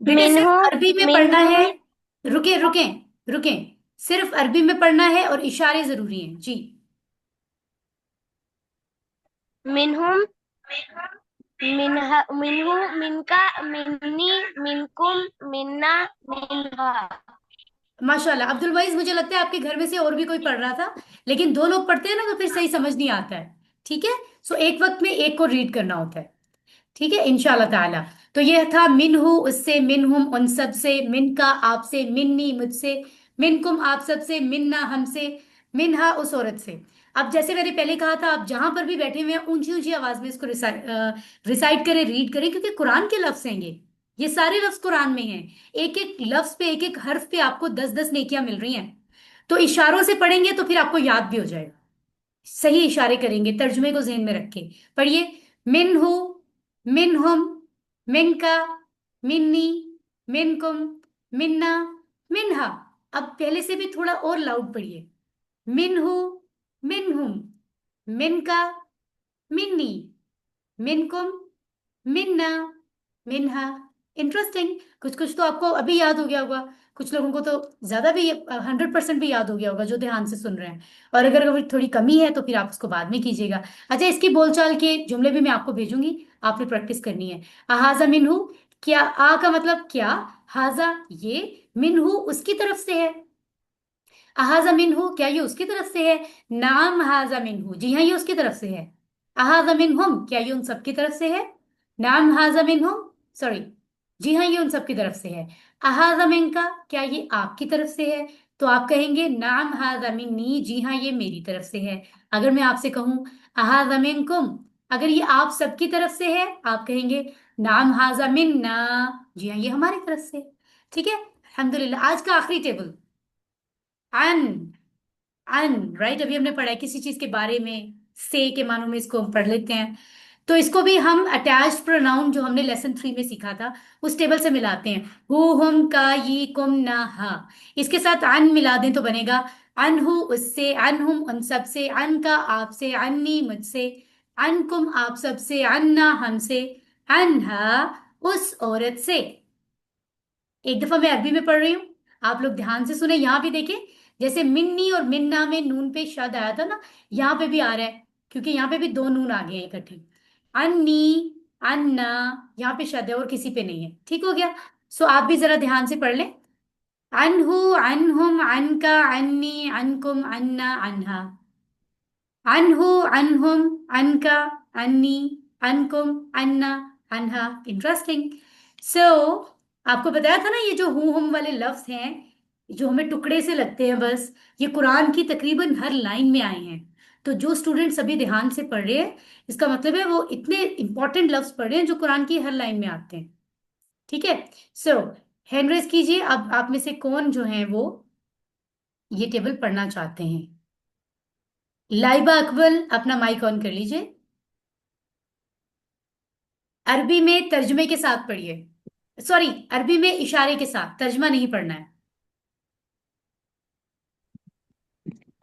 बेटे सिर्फ मिन्हु अरबी में पढ़ना मिन्हु है। रुके रुके रुके, सिर्फ अरबी में पढ़ना है और इशारे जरूरी हैं जी। मिन्हुम मिन्हा मिन्हु मिनका मिन्नी मिनकुम मिन्ना मिन्हा। माशाल्लाह अब्दुल वाइज, मुझे लगता है आपके घर में से और भी कोई पढ़ रहा था, लेकिन दो लोग पढ़ते हैं ना तो फिर सही समझ नहीं आता है। ठीक है, सो एक वक्त में एक को रीड करना होता है। ठीक है इंशाल्लाह ताला। तो ये था मिनहु उससे, मिनहुम उन सब से, मिन का आपसे, मिन्नी मुझसे, मिनकुम आप सब से, मिन्ना हमसे, मिनहा उस औरत से। अब जैसे मैंने पहले कहा था, आप जहां पर भी बैठे हुए हैं ऊंची ऊंची आवाज में इसको रिसाइट करें, रीड करें, क्योंकि कुरान के लफ्ज हैं ये सारे लफ्ज कुरान में हैं। एक एक लफ्ज पे, एक एक हर्फ पे आपको 10-10 नेकियां मिल रही हैं। तो इशारों से पढ़ेंगे तो फिर आपको याद भी हो जाएगा। सही इशारे करेंगे, तर्जुमे को ज़हन में रखें। पढ़िए, मिनहु, मिनहुम, मिनका, मिन्नी, मिनकुम, मिन्ना, मिन्हा। अब पहले से भी थोड़ा और लाउड पढ़िए। मिनहु, मिनहुम, मिनका, मिन्नी, मिनकुम, मिन्ना, मिन्हा। इंटरेस्टिंग। कुछ कुछ तो आपको अभी याद हो गया होगा, कुछ लोगों को तो ज्यादा भी, 100% भी याद हो गया होगा जो ध्यान से सुन रहे हैं। और अगर कभी थोड़ी कमी है तो फिर आप उसको बाद में कीजिएगा। अच्छा, इसकी बोलचाल के जुमले भी मैं आपको भेजूंगी, आपने प्रैक्टिस करनी है। अहाजा मिनहू, क्या, आ का मतलब क्या, हाजा ये, मिनहू उसकी तरफ से है। अहाजा मिनहू, क्या ये उसकी तरफ से है। नाम हाजा मिनहू, जी हाँ ये उसकी तरफ से है। अहाजा मिनहुम, क्या ये उन सबकी तरफ से है। नाम हाजा मिनहुम, सॉरी, जी हाँ ये उन सबकी तरफ से है। अहाजा मिनका, क्या ये आपकी तरफ से है। तो आप कहेंगे नाम हाजा मिन्नी, जी हाँ ये मेरी तरफ से है। अगर मैं आपसे कहूं अहाजा मिनकुम, अगर ये आप सबकी तरफ से है, आप कहेंगे नाम हाजा मिन्ना, जी हाँ ये हमारी तरफ से है। ठीक है, अल्हम्दुलिल्लाह। आज का आखिरी टेबल, अन, अन, राइट, अभी हमने पढ़ा है किसी चीज के बारे में, से के मानों में इसको हम पढ़ लेते हैं। तो इसको भी हम अटैच्ड प्रोनाउन जो हमने लेसन 3 में सीखा था उस टेबल से मिलाते हैं। हु हुम का ये कुम ना हा, इसके साथ अन मिला दें तो बनेगा अनहु उससे, अनहुम उन सब से, अन का आपसे, अन्नी मुझसे, अनकुम आप सब से, अन्ना हमसे, अनहा उस औरत से। एक दफा मैं अरबी में पढ़ रही हूँ, आप लोग ध्यान से सुने। यहाँ भी देखें, जैसे मिन्नी और मिन्ना में नून पे शद आया था ना, यहाँ पे भी आ रहा है, क्योंकि यहाँ पे भी दो नून आ गए हैं इकट्ठे। अन्नी, अन्ना, यहाँ पे शद है और किसी पे नहीं है। ठीक हो गया। सो आप भी जरा ध्यान से पढ़ लें। अनहु, अनहुम, अनका, अन्नी, अनकुम, अन्ना, अनहा। अनहु, अनहुम, अनका, अन्नी, अनकुम, अन्ना, अनहा। इंटरेस्टिंग। सो आपको बताया था ना, ये जो हु हम वाले लफ्ज हैं जो हमें टुकड़े से लगते हैं बस, ये कुरान की तकरीबन हर लाइन में आए हैं। तो जो स्टूडेंट सभी ध्यान से पढ़ रहे हैं, इसका मतलब है वो इतने इंपॉर्टेंट लफ्ज पढ़ रहे हैं जो कुरान की हर लाइन में आते हैं। ठीक है। सो हैंड रेज कीजिए, अब आप में से कौन जो है वो ये टेबल पढ़ना चाहते हैं। लाइबा अकबल, अपना माइक ऑन कर लीजिए। अरबी में तर्जुमे के साथ पढ़िए, सॉरी अरबी में इशारे के साथ, तर्जुमा नहीं पढ़ना है।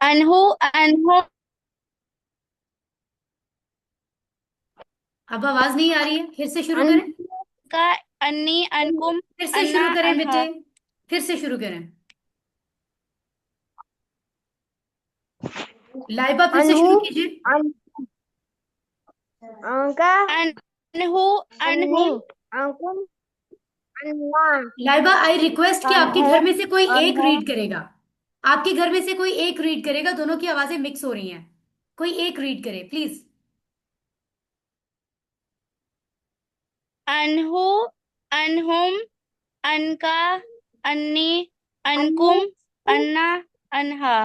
अनहु अनहुम अब आवाज नहीं आ रही है, फिर से शुरू करें। अनका अन्नी अनकुम फिर से अन्ना शुरू करें अनहा। बेटे, फिर से शुरू करें। लाइबा फिर से अनहु शुरू कीजिए। अन अनका अनहु अनहुम अनकुम अन्ना लाइबा आई रिक्वेस्ट कि आपके अनहा घर में से कोई एक अनहा। रीड करेगा। आपके घर में से कोई एक रीड करेगा, दोनों की आवाजें मिक्स हो रही हैं। कोई एक रीड करे प्लीज। अनहु अनहुम अनका अन्नी अनकुम अन्ना अनहा।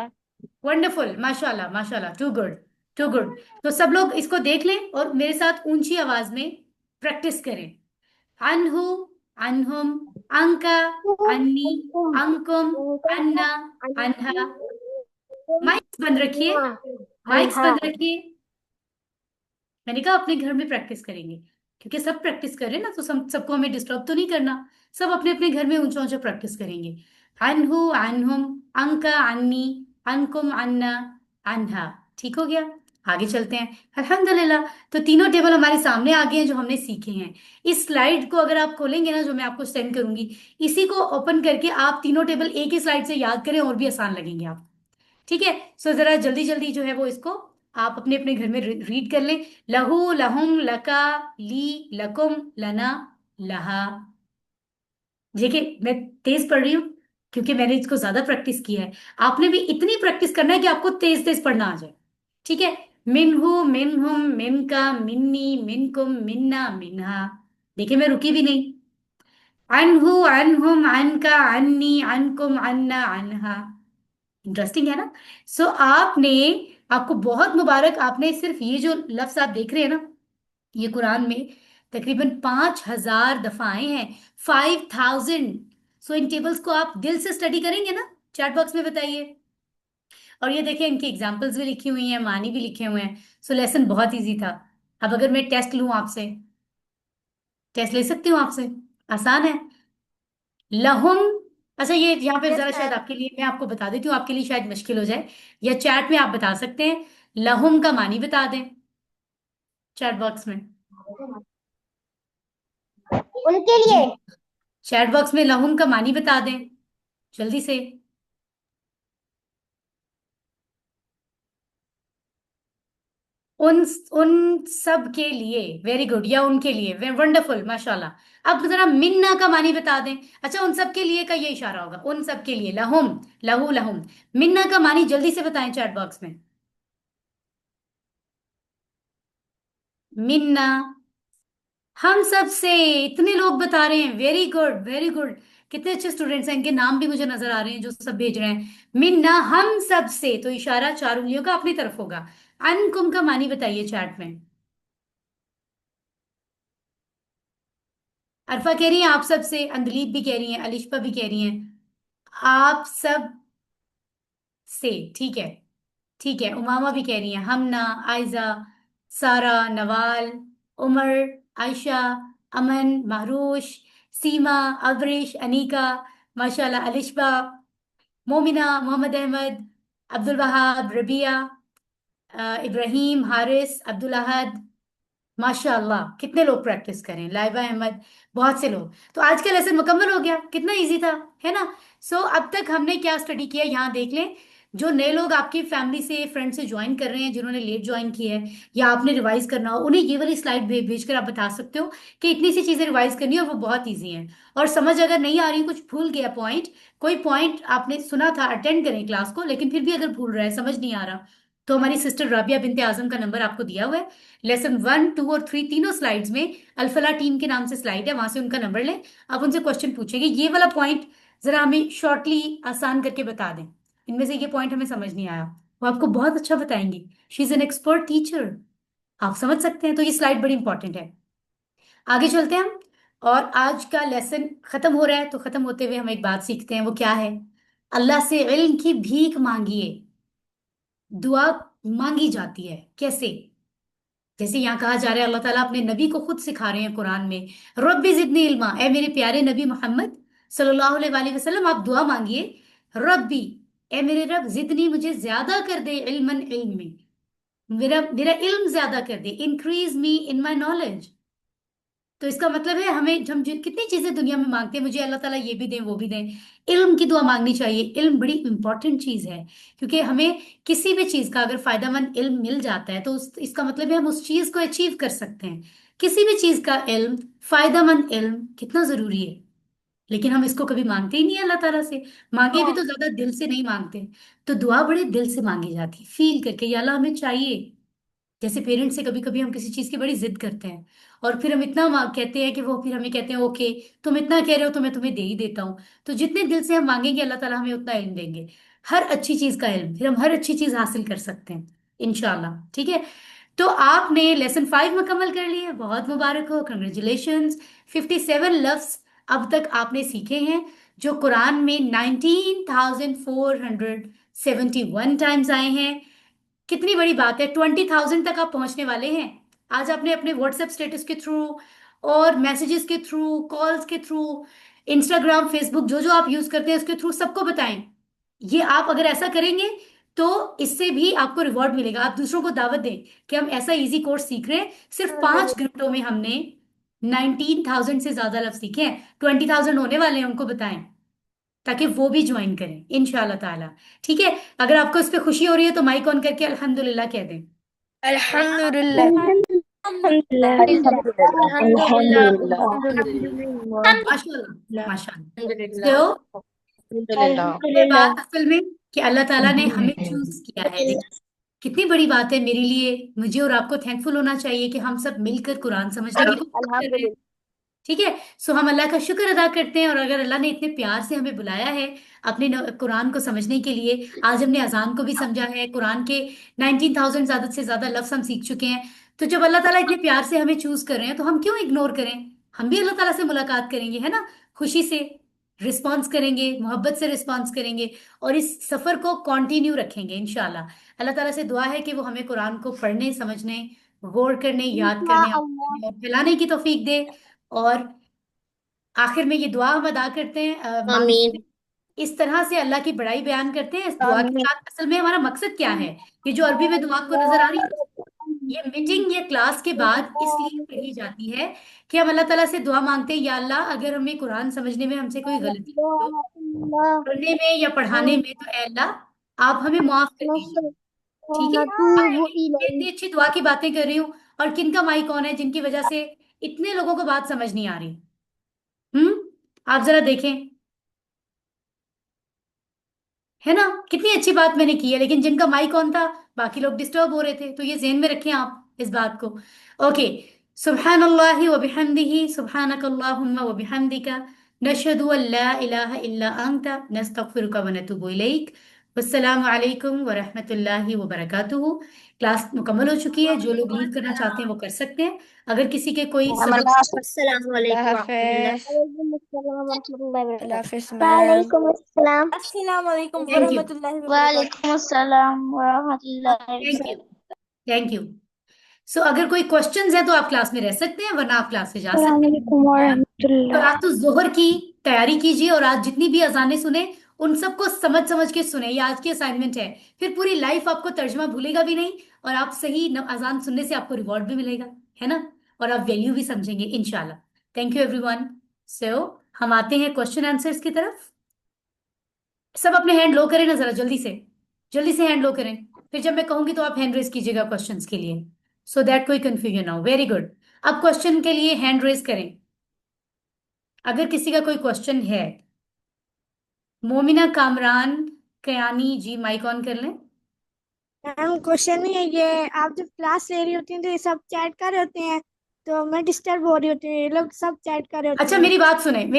वंडरफुल, माशाल्लाह माशाल्लाह, टू गुड, टू गुड। तो सब लोग इसको देख लें और मेरे साथ ऊंची आवाज में प्रैक्टिस करें। अनहु, अनहुम, अंका, अन्नी, अंकुम, अन्ना, अनहा। माइक्स बंद रखिए, माइक्स अनहा। बंद रखिए। मैंने कहा अपने घर में प्रैक्टिस करेंगे, क्योंकि सब प्रैक्टिस कर रहे हैं ना, तो सबको हमें डिस्टर्ब तो नहीं करना। सब अपने अपने घर में ऊंचा ऊंचा प्रैक्टिस करेंगे। अनहु, अनहुम, अंका, अन्नी, अनकुम, अन्ना, अनहा। ठीक हो गया। आगे चलते हैं। अल्हम्दुलिल्लाह, तो तीनों टेबल हमारे सामने आ गए हैं जो हमने सीखे हैं। इस स्लाइड को अगर आप खोलेंगे ना, जो मैं आपको सेंड करूंगी, इसी को ओपन करके आप तीनों टेबल एक ही स्लाइड से याद करें, और भी आसान लगेंगे आप। ठीक है, सो जरा जल्दी जल्दी जो है वो इसको आप अपने अपने घर में रीड कर लें। लहू, लहुम, लका, ली, लकुम, लना, लहा। देखिए मैं तेज पढ़ रही हूँ क्योंकि मैंने इसको ज्यादा प्रैक्टिस किया है। आपने भी इतनी प्रैक्टिस करना है कि आपको तेज तेज पढ़ना आ जाए। ठीक है, मिनहु, मिनहुम, मिनका, मिन्नी, मिनकुम, मिन्ना, मिन्हा। देखिए मैं रुकी भी नहीं। अनहु, अनहुम, अनका, अन्नी, अनकुम, अन्ना, अनहा। इंटरेस्टिंग है ना। सो आपने, आपको बहुत मुबारक, आपने सिर्फ ये जो लफ्ज आप देख रहे हैं ना, ये कुरान में तकरीबन 5,000 दफा आए हैं। 5,000। सो इन टेबल्स को आप दिल से स्टडी करेंगे ना, चैट बॉक्स में बताइए। और ये देखिए इनकी एग्जाम्पल्स भी लिखी हुई हैं, मानी भी लिखे हुए हैं। सो लेसन बहुत इजी था। अब अगर मैं टेस्ट लूं आपसे, टेस्ट ले सकती हूँ आपसे, आसान है। लहुम, अच्छा ये यहाँ पे यस जरा शायद मैम। आपके लिए मैं आपको बता देती हूँ, आपके लिए शायद मुश्किल हो जाए, या चैट में आप बता सकते हैं। लहुम का मानी बता दें चैट बॉक्स में। उनके जी, लिए। चैट बॉक्स में लहुम का मानी बता दें जल्दी से। उन उन सब के लिए, वेरी गुड, या उनके लिए, वंडरफुल, माशाल्लाह। अब जरा मिन्ना का मानी बता दें। अच्छा, उन सब के लिए का ये इशारा होगा, उन सब के लिए, लहुम, लहू, लहुम। मिन्ना का मानी जल्दी से बताएं चैट बॉक्स में। मिन्ना, हम सब से। इतने लोग बता रहे हैं, वेरी गुड, वेरी गुड। कितने अच्छे स्टूडेंट्स हैं, इनके नाम भी मुझे नजर आ रहे हैं जो सब भेज रहे हैं। मिन्ना, हम सब से, तो इशारा चार उंगलियों का अपनी तरफ होगा। अनकुम का मानी बताइए चैट में। अरफा कह रही है आप सब से, अंदलीब भी कह रही है, अलिशपा भी कह रही हैं, आप सब से। ठीक है, ठीक है, उमामा भी कह रही है, हमना, आयजा, सारा, नवाल, उमर, आयशा, अमन, महरूश, सीमा, अवरिश, अनीका, माशाल्लाह, अलिशबा, मोमिना, मोहम्मद अहमद, अब्दुल वहाब, रबिया, इब्राहिम, हारिस, अब्दुल अहद। माशाल्लाह, कितने लोग प्रैक्टिस करें, लाइबा अहमद, बहुत से लोग। तो आज का लेसन मुकम्मल हो गया, कितना इजी था, है ना। सो अब तक हमने क्या स्टडी किया, यहाँ देख लें। जो नए लोग आपकी फैमिली से, फ्रेंड से ज्वाइन कर रहे हैं, जिन्होंने लेट ज्वाइन किया है, या आपने रिवाइज करना हो, उन्हें ये वाली स्लाइड भेज कर आप बता सकते हो कि इतनी सी चीजें रिवाइज करनी है, और वो बहुत ईजी है। और समझ अगर नहीं आ रही, कुछ भूल गया पॉइंट, कोई पॉइंट आपने सुना था, अटेंड करें क्लास को, लेकिन फिर भी अगर भूल रहा है, समझ नहीं आ रहा, तो हमारी सिस्टर राबिया बिनते आजम का नंबर आपको दिया हुआ है। लेसन 1, 2 और 3 तीनों स्लाइड्स में अल्फला टीम के नाम से स्लाइड है, वहां से उनका नंबर लें। आप उनसे क्वेश्चन पूछेंगे, ये वाला पॉइंट जरा हमें शॉर्टली आसान करके बता दें, इनमें से ये पॉइंट हमें समझ नहीं आया। वो आपको बहुत अच्छा बताएंगी, she is an expert teacher. आप समझ सकते हैं, तो ये स्लाइड बड़ी इंपॉर्टेंट है। आगे चलते हैं हम। और आज का लेसन खत्म हो रहा है, तो खत्म होते हुए हम एक बात सीखते हैं, वो क्या है। अल्लाह से इल्म की भीख मांगिए, दुआ मांगी जाती है। कैसे? जैसे यहाँ कहा जा रहा है, अल्लाह ताला अपने नबी को खुद सिखा रहे हैं कुरान में, रब्बी जिदनी इल्मा, ए मेरे प्यारे नबी मोहम्मद सल्लल्लाहु अलैहि वसल्लम, आप दुआ मांगिए। रब्बी, ए मेरे रब, जिदनी, मुझे ज्यादा कर दे, इल्मन, इल्म में, मेरा मेरा इल्म ज्यादा कर दे, increase me in my knowledge. तो इसका मतलब है हमें, हम कितनी चीजें दुनिया में मांगते हैं, मुझे अल्लाह ताला ये भी दें, वो भी दें, इल्म की दुआ मांगनी चाहिए। इल्म बड़ी इंपॉर्टेंट चीज है, क्योंकि हमें किसी भी चीज का अगर फायदामंद इल्म मिल जाता है, तो इसका मतलब है हम उस चीज को अचीव कर सकते हैं। किसी भी चीज का इल्म, फायदामंद इल्म कितना जरूरी है। लेकिन हम इसको कभी मांगते ही नहीं है अल्लाह ताला से। मांगे भी तो ज्यादा दिल से नहीं मांगते। तो दुआ बड़े दिल से मांगी जाती है, फील करके, या अल्लाह हमें चाहिए। जैसे पेरेंट्स से कभी कभी हम किसी चीज की बड़ी जिद करते हैं, और फिर हम इतना कहते हैं कि वो फिर हमें कहते हैं, ओके तुम इतना कह रहे हो तो मैं तुम्हें दे ही देता हूँ। तो जितने दिल से हम मांगेंगे, अल्लाह ताला हमें उतना इल्म देंगे, हर अच्छी चीज का इल्म, फिर हम हर अच्छी चीज हासिल कर सकते हैं इंशाल्लाह। ठीक है, तो आपने लेसन 5 मुकम्मल कर लिया, बहुत मुबारक हो, कंग्रेचुलेशंस। 57 लफ्ज अब तक आपने सीखे हैं, जो कुरान में 19,471 टाइम्स आए हैं। कितनी बड़ी बात है, 20,000 तक आप पहुंचने वाले हैं। आज आपने अपने व्हाट्सएप स्टेटस के थ्रू, और मैसेजेस के थ्रू, कॉल्स के थ्रू, इंस्टाग्राम, फेसबुक, जो जो आप यूज करते हैं उसके थ्रू सबको बताएं। ये आप अगर ऐसा करेंगे, तो इससे भी आपको रिवॉर्ड मिलेगा। आप दूसरों को दावत दें कि हम ऐसा इजी कोर्स सीख रहे हैं, सिर्फ 5 घंटों में हमने 19,000 से ज्यादा लफ्ज सीखे हैं, 20,000 होने वाले हैं, उनको बताएं ताकि वो भी ज्वाइन करें इंशाल्लाह ताला। ठीक है, अगर आपको इस पे खुशी हो रही है तो माइक ऑन करके अल्हम्दुलिल्लाह कह दें। अल्हम्दुलिल्लाह। माशाल्लाह माशाल्लाह। तो ये बात असल में कि अल्लाह ताला ने हमें चूज किया है, देखिए कितनी बड़ी बात है मेरे लिए, मुझे और आपको थैंकफुल होना चाहिए कि हम सब मिलकर कुरान समझने की कोशिश कर रहे हैं। ठीक है, सो हम अल्लाह का शुक्र अदा करते हैं। और अगर अल्लाह ने इतने प्यार से हमें बुलाया है अपने कुरान को समझने के लिए, आज हमने अजान को भी समझा है, कुरान के 19,000 ज्यादा से ज्यादा लफ्ज हम सीख चुके हैं। तो जब अल्लाह ताला इतने प्यार से हमें चूज कर रहे हैं तो हम क्यों इग्नोर करें? हम भी अल्लाह ताला से मुलाकात करेंगे, है ना, खुशी से रिस्पॉन्स करेंगे, मोहब्बत से रिस्पॉन्स करेंगे और इस सफर को कंटिन्यू रखेंगे इंशाल्लाह। अल्लाह ताला से दुआ है कि वो हमें कुरान को पढ़ने, समझने, गौर करने, याद करने और फैलाने की तौफीक दे। और आखिर में ये दुआ हम अदा करते हैं, मांगते हैं, इस तरह से अल्लाह की बड़ाई बयान करते हैं इस दुआ के साथ। असल में हमारा मकसद क्या है? ये जो अरबी में दुआ को नजर आ रही है, ये मीटिंग, ये क्लास के बाद इसलिए कही जाती है कि हम अल्लाह ताला से दुआ मांगते हैं, या अल्लाह अगर हमें कुरान समझने में हमसे कोई गलती हुई हो, पढ़ने में या पढ़ाने में, तो ए अल्लाह आप हमें माफ कर दीजिए। ठीक है, अब ये इतनी अच्छी दुआ की बातें कर रही हूँ, और किनका माइक ऑन है जिनकी वजह से इतने लोगों को बात समझ नहीं आ रही? आप जरा देखें, है ना, कितनी अच्छी बात मैंने की है, लेकिन जिनका माइक ऑन था बाकी लोग डिस्टर्ब हो रहे थे। तो ये ज़हन में रखें आप इस बात को। ओके, सुब्हानल्लाहि व बिहम्दिही, सुब्हानकल्लाहुम्मा व बिहम्दिका, नशहदु अन ला इलाहा इल्ला अंता, नस्तगफिरुका व नतूबु इलैक। वस्सलामु अलैकुम व रहमतुल्लाहि व बरकातुहू। क्लास मुकम्मल हो चुकी है, जो लोग लीव करना चाहते हैं वो कर सकते हैं। अगर किसी के कोई सबक अल्लाह हाफिज। अल्लाह हाफिज मैम। वालेकुम अस्सलाम। अस्सलाम वालेकुम थैंक यू, वरहमतुल्लाहि वबरकातुहू। वालेकुम अस्सलाम वरहमतुल्लाहि थैंक यू, थैंक यू। सो अगर कोई क्वेश्चंस है तो आप क्लास में रह सकते हैं, वरना आप क्लास से जा सकते हैं। वालेकुम तो वरहमतुल्लाह। आप तो जोहर की तैयारी कीजिए, और आज जितनी भी अजानें सुने उन सबको समझ समझ के सुने, ये आज की असाइनमेंट है। फिर पूरी लाइफ आपको तर्जमा भूलेगा भी नहीं, और आप सही अजान सुनने से आपको रिवॉर्ड भी मिलेगा, है ना, और आप वैल्यू भी समझेंगे इंशाल्लाह। Thank you everyone. सो हम आते हैं क्वेश्चन आंसर्स की तरफ। सब अपने हैंड लो करें ना जरा, जल्दी से हैंड लो करें। फिर जब मैं कहूंगी तो आप हैंड रेज कीजिएगा क्वेश्चंस के लिए, सो दैट कोई कंफ्यूजन ना हो। वेरी गुड, अब क्वेश्चन के लिए हैंड रेज करें अगर किसी का कोई क्वेश्चन है। मोमिना कामरान कयानी जी, माइक ऑन कर लें। मैम क्वेश्चन नहीं है ये, आप जब क्लास ले रही होती हैं तो ये सब चैट कर रहे होते हैं, तो मैं डिस्टर्ब हो रही होती हूँ, ये लोग सब चैट कर रहे होते अच्छा, हैं। मेरी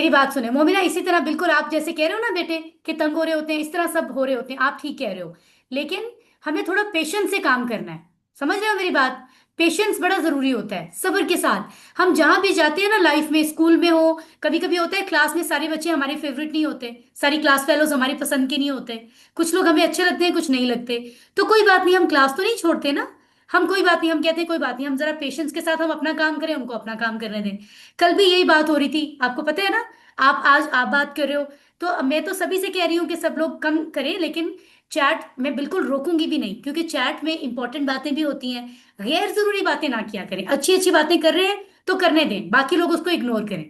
बात सुने मोमिना, इसी तरह बिल्कुल आप जैसे कह रहे हो ना बेटे कि तंग हो रहे होते हैं, इस तरह सब हो रहे होते हैं, आप ठीक कह रहे हो। लेकिन हमें थोड़ा पेशेंस से काम करना है, समझ रहे हो मेरी बात? पेशेंस बड़ा जरूरी होता है, सब्र के साथ। हम जहां भी जाते हैं ना लाइफ में, स्कूल में हो, कभी कभी होता है क्लास में सारे बच्चे हमारे फेवरेट नहीं होते, सारी क्लास फेलोज हमारी पसंद के नहीं होते, कुछ लोग हमें अच्छे लगते हैं, कुछ नहीं लगते। तो कोई बात नहीं, हम क्लास तो नहीं छोड़ते ना, हम कोई बात नहीं, हम कहते हैं कोई बात नहीं, हम जरा पेशेंस के साथ हम अपना काम करें, उनको अपना काम करने दें। कल भी यही बात हो रही थी, आपको पता है ना, आप बात कर रहे हो, तो मैं तो सभी से कह रही हूँ कि सब लोग कम करें, लेकिन चैट मैं बिल्कुल रोकूंगी भी नहीं, क्योंकि चैट में इंपॉर्टेंट बातें भी होती हैं। गैर जरूरी बातें ना किया करें, अच्छी अच्छी बातें कर रहे हैं तो करने दें, बाकी लोग उसको इग्नोर करें।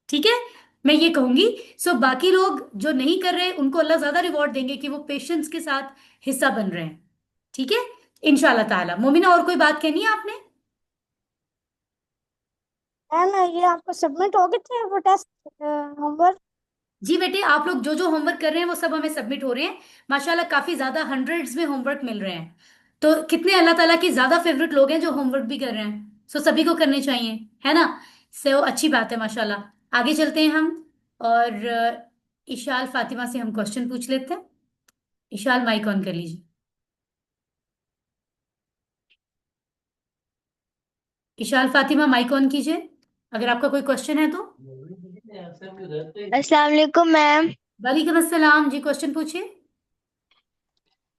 ठीक है, मैं ये कहूंगी। सो बाकी लोग जो नहीं कर रहे उनको अल्लाह ज्यादा रिवॉर्ड देंगे कि वो पेशेंस के साथ हिस्सा बन रहे हैं। ठीक है, इंशाल्लाह ताला। मोमिना, और कोई बात कहनी है आपने? मैम ये आपको सबमिट हो गए थे वो टेस्ट होमवर्क? जी बेटे, आप लोग जो जो होमवर्क कर रहे हैं वो सब हमें सबमिट हो रहे हैं। माशाल्लाह काफी ज्यादा हंड्रेड्स में होमवर्क मिल रहे हैं। तो कितने अल्लाह ताला की ज्यादा फेवरेट लोग हैं जो होमवर्क भी कर रहे हैं, सो सभी को करने चाहिए, है ना। सो अच्छी बात है माशाल्लाह। आगे चलते हैं हम, और इशाल फातिमा से हम क्वेश्चन पूछ लेते हैं। इशाल, माइक ऑन कर लीजिए। इशाल फातिमा, माइक ऑन कीजिए अगर आपका कोई क्वेश्चन है तो। अस्सलाम वालेकुम मैम। वालेकुम अस्सलाम जी, क्वेश्चन पूछिए।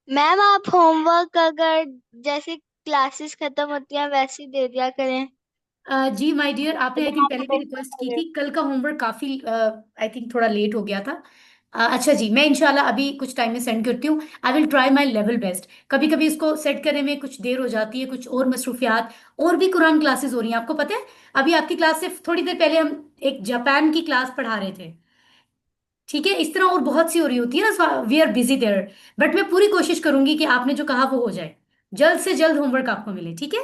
मैम आप होमवर्क अगर जैसे क्लासेस खत्म होती हैं वैसे ही दे दिया करें। जी माय डियर, आपने आई थिंक पहले भी रिक्वेस्ट की थी, कल का होमवर्क काफी आई थिंक थोड़ा लेट हो गया था, अच्छा जी, मैं इंशाल्लाह अभी कुछ टाइम में सेंड करती हूँ। I will try my level best. कभी कभी इसको सेट करने में कुछ देर हो जाती है, कुछ और मसरूफियात। और भी कुरान क्लासेस हो रही हैं, आपको पता है। अभी आपकी क्लास से थोड़ी देर पहले हम एक जापान की क्लास पढ़ा रहे थे। ठीक है, इस तरह और बहुत सी हो रही होती है ना, we are busy there. But मैं पूरी कोशिश करूंगी कि आपने जो कहा वो हो जाए, जल्द से जल्द होमवर्क आपको मिले। ठीक है।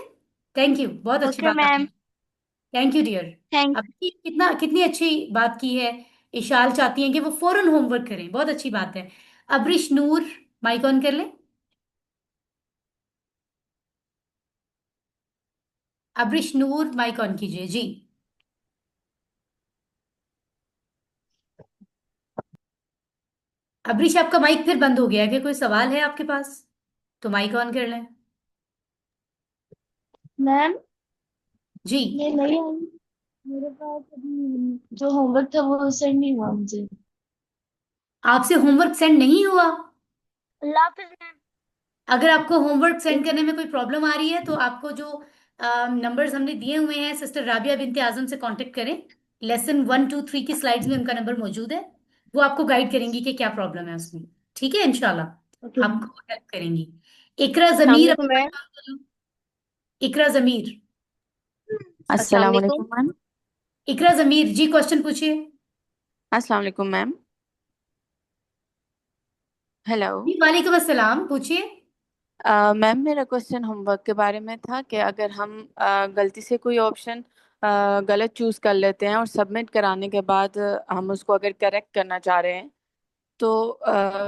थैंक यू, बहुत अच्छी ओके बात आपने। Ma'am. Thank you dear. Thank अब कितना कितनी अच्छी बात की है। इशाल चाहती हैं कि वो फौरन होमवर्क करें, बहुत अच्छी बात है। अब्रिश नूर, माइक ऑन कर ले। अब्रिश नूर, माइक ऑन कीजिए जी। अब्रिश, आपका माइक फिर बंद हो गया है क्या? कोई सवाल है आपके पास? तो माइक ऑन कर लें। मैम जी। ये नहीं आई मेरे पास अभी, जो होमवर्क था वो सेंड नहीं हुआ मुझे। आपसे होमवर्क सेंड नहीं हुआ? अल्लाह हाफिज मैम। अगर आपको होमवर्क सेंड करने में कोई प्रॉब्लम आ रही है तो आपको जो नंबर्स हमने दिए हुए हैं, सिस्टर राबिया बिनते आजम से कांटेक्ट करें। लेसन 1 2 3 की स्लाइड्स में उनका नंबर मौजूद है। वो आपको गाइड करेंगी कि क्या प्रॉब्लम है उसमें। ठीक है, ओके इंशाल्लाह मैम। आपको हेल्प करेंगी। इकरा अस्सलाम जमीर, वालेकुम अपना मैम। mic on कर लो। इकरा जमीर। अस्सलाम अस्सलाम वालेकुम। वालेकुम मैम। इकरा जमीर जी, क्वेश्चन पूछिए। अस्सलाम वालेकुम मैम। हेलो। जी वालेकुम अस्सलाम, पूछिए। मैम मेरा क्वेश्चन होमवर्क के बारे में था कि अगर हम गलती से कोई ऑप्शन गलत चूज कर लेते हैं और सबमिट कराने के बाद हम उसको अगर करेक्ट करना चाह रहे हैं तो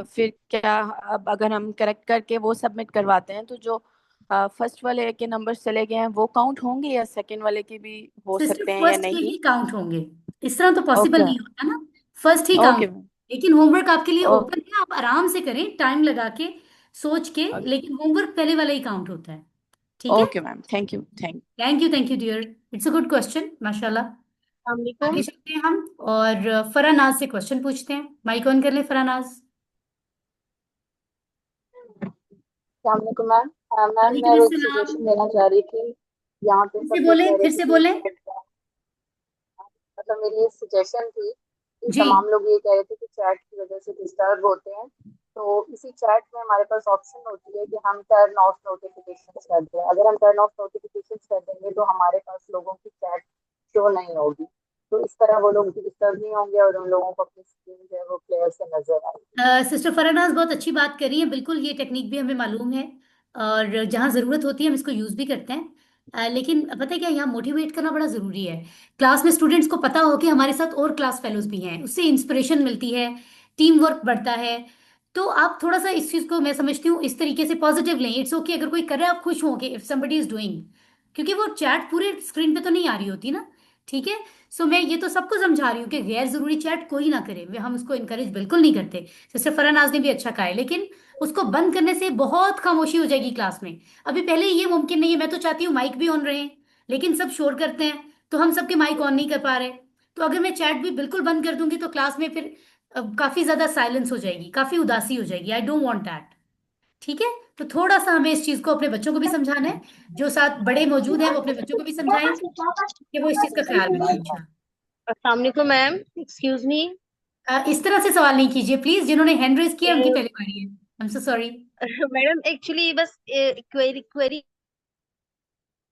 फिर क्या, अब अगर हम करेक्ट करके वो सबमिट करवाते हैं तो जो फर्स्ट वाले के नंबर चले गए हैं वो काउंट होंगे या सेकंड वाले के भी हो सिस्टर, सकते हैं या फर्स्ट के नहीं? ही काउंट होंगे। इस तरह तो पॉसिबल ओके। नहीं होता ना। फर्स्ट ही ओके काउंट। मैम। लेकिन होमवर्क आपके लिए ओपन ओके। है, आप आराम से करें, टाइम लगा के, सोच के। ओके। लेकिन होमवर्क पहले वाला ही काउंट होता है। ठीक है। Okay ma'am, thank you thank. Thank you dear. It's a good question, माशाल्लाह। अस्सलाम वालेकुम। आगे चलते हैं हम। और फरानाज से क्वेश्चन पूछते हैं। माइक ऑन कर ले फरानाज। वालेकुम मैम। मैम मैं वालेकुम वो एक अस्सलाम। सजेशन देना चाह रही थी। यहाँ पे फिर से सब लोग बोले, कह रहे फिर थे से कि बोले। मतलब मेरी ये सजेशन थी कि जी। तमाम लोग ये कह रहे थे कि चैट की वजह से डिस्टर्ब होते हैं। तो इसी चैट में हमारे पास ऑप्शन होती है कि हम टर्न ऑफ नोटिफिकेशन कर दें। अगर हम टर्न ऑफ नोटिफिकेशन कर देंगे तो हमारे पास लोगों की चैट शो नहीं होगी। तो इस तरह वो लोग डिस्टर्ब नहीं होंगे और उन लोगों को अपनी स्क्रीन जो है वो क्लियर से नजर आएगी। सिस्टर फरानाज बहुत अच्छी बात कर रही है, बिल्कुल ये टेक्निक भी हमें मालूम है। और जहाँ ज़रूरत होती है हम इसको यूज़ भी करते हैं। लेकिन पता है क्या, यहाँ मोटिवेट करना बड़ा ज़रूरी है। क्लास में स्टूडेंट्स को पता हो कि हमारे साथ और क्लास फेलोज भी हैं, उससे इंस्पिरेशन मिलती है, टीम वर्क बढ़ता है। तो आप थोड़ा सा इस चीज़ को, मैं समझती हूँ, इस तरीके से पॉजिटिव लें। इट्स ओके अगर कोई कर रहा है, आप खुश हो कि इफ समबडी इज डूइंग। क्योंकि वो चैट पूरे स्क्रीन पे तो नहीं आ रही होती ना। ठीक है। सो मैं ये तो सबको समझा रही हूँ कि गैर जरूरी चैट कोई ना करे, हम उसको इनकरेज बिल्कुल नहीं करते। जैसे फरनाज ने भी अच्छा कहा है, लेकिन उसको बंद करने से बहुत खामोशी हो जाएगी क्लास में। अभी पहले ये मुमकिन नहीं है, मैं तो चाहती हूँ माइक भी ऑन रहे, लेकिन सब शोर करते हैं तो हम सबके माइक ऑन नहीं कर पा रहे। तो अगर मैं चैट भी बिल्कुल बंद कर दूंगी तो क्लास में फिर काफी ज्यादा साइलेंस हो जाएगी, काफी उदासी हो जाएगी। I don't want that. ठीक है। तो थोड़ा सा हमें इस चीज को अपने बच्चों को भी समझाना है। जो साथ बड़े मौजूद हैं वो अपने बच्चों को भी समझाएं कि वो इस चीज का ख्याल रखें इंशाल्लाह। अस्सलाम वालेकुम मैम। Excuse me. इस तरह से सवाल नहीं कीजिए प्लीज। जिन्होंने हैंड रेज किया उनकी पहले बारी है। I am so sorry. Madam actually बस क्वेरी क्वेरी।